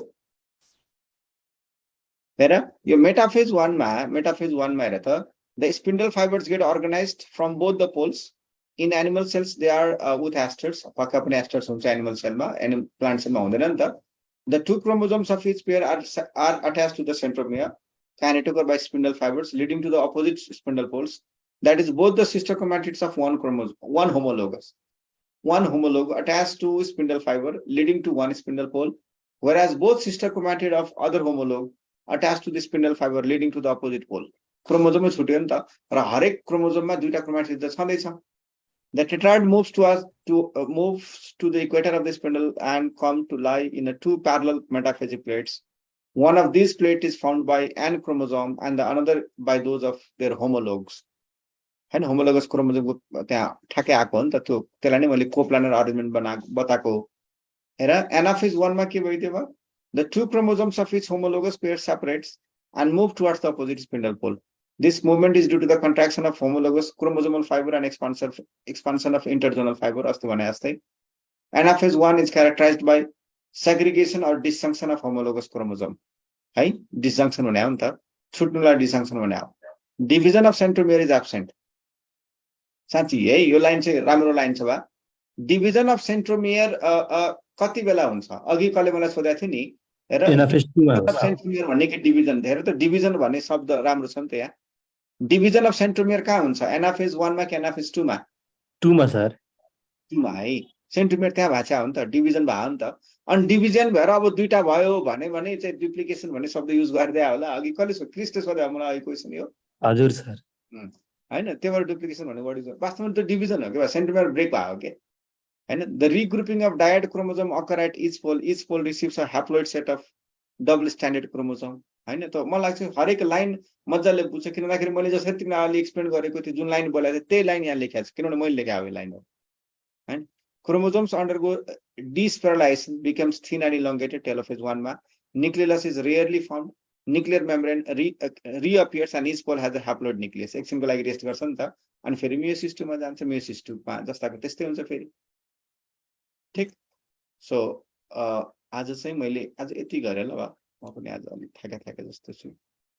हेर यो मेटाफेज 1 मा हेर त the spindle fibres get organised from both the poles in animal cells they are with asters पक्का पनि एस्टर्स हुन्छ एनिमल सेलमा प्लान्ट सेलमा हुँदैन नि त the two chromosomes of each pair are attached to the centromere kinetochore by spindle fibres leading to the opposite spindle poles that is both the sister chromatids of one chromosome one homolog attached to spindle fiber leading to one spindle pole whereas both sister chromatid of other homolog attached to the spindle fiber leading to the opposite pole chromosome छुट्यो नि त र हरेक क्रोमोजोममा दुईटा chromatid त छँदै छ the tetrad moves to the equator of the spindle and come to lie in a two parallel metaphasic plates one of these plates is formed by an chromosome and the another by those of their homologs हैन homologous क्रोमोजोमको त्यहाँ ठ्याक्कै आएको हो नि त त्यो त्यसलाई नै मैले कोप्लानर अरेन्जमेन्ट बताएको हेर एनाफेज 1 मा के भइदियो भयो the two chromosomes of each homologous pair separates and move towards the opposite spindle pole This movement is due to the contraction of homologous chromosomal fiber and expansion of interzonal fiber. अस्ति भने जस्तै anaphase 1 is characterized by segregation or disjunction of homologous chromosome. है disjunction हुने हो नि त, छुट्नुलाई disjunction हुने हो. Division of centromere is absent. साँच्ची है यो लाइन चाहिँ राम्रो लाइन छ बा. Division of centromere कति बेला हुन्छ? अघि कसले मलाई सोधेको थियो नि, हेर एनाफेज 2 मा हो सेन्ट्रोमियर भन्ने के डिभिजन, हेर त डिभिजन भन्ने शब्द राम्रो छ नि त यहाँ. डिभिजन अफ सेन्ट्रोमियर कहाँ हुन्छ? एनाफेज 1 मा कि एनाफेज 2 मा? 2 मा सर 2 मा है. सेन्ट्रोमियर त्यहाँ भाषा हो नि त, डिभिजन भयो नि त. अनि डिभिजन भएर अब दुईटा भयो भने चाहिँ डुप्लिकेसन भन्ने शब्द युज गर्दै होला. अघि कसले क्रिस्टले सोधे मलाई क्वेसन यो हजुर सर हैन, त्यही डुप्लिकेसन भन्ने वर्ड युज. वास्तवमा त डिभिजन हो के, सेन्ट्रोमियर ब्रेक भयो के हैन. The regrouping of dyad chromosome occur at each pole receives a haploid set of double standard chromosome हैन. त मलाई लाग्छ हरेक लाइन मजाले बुझ्छ, किनभने मैले जसरी तिमीलाई अलि एक्सप्लेन गरेको थियो जुन लाइन बोलेको थियो त्यही लाइन यहाँ लेखेको छ, किनभने मैले लेखेको यो लाइन हो हैन. Chromosomes undergo despiralization, becomes thin and elongated telophase 1 मा. Nucleolus is rarely formed. Nuclear membrane reappears and each pole has a haploid nucleus. एकछिनको लागि रेस्ट गर्छ नि त, अनि फेरि मेयोसिस 2 मा जान्छ, मेयोसिस 2 मा जस्ताको त्यस्तै हुन्छ फेरि. ठीक. सो आज चाहिँ मैले आज यति गरेँ ल, म पनि आज अलि थाका जस्तो छु.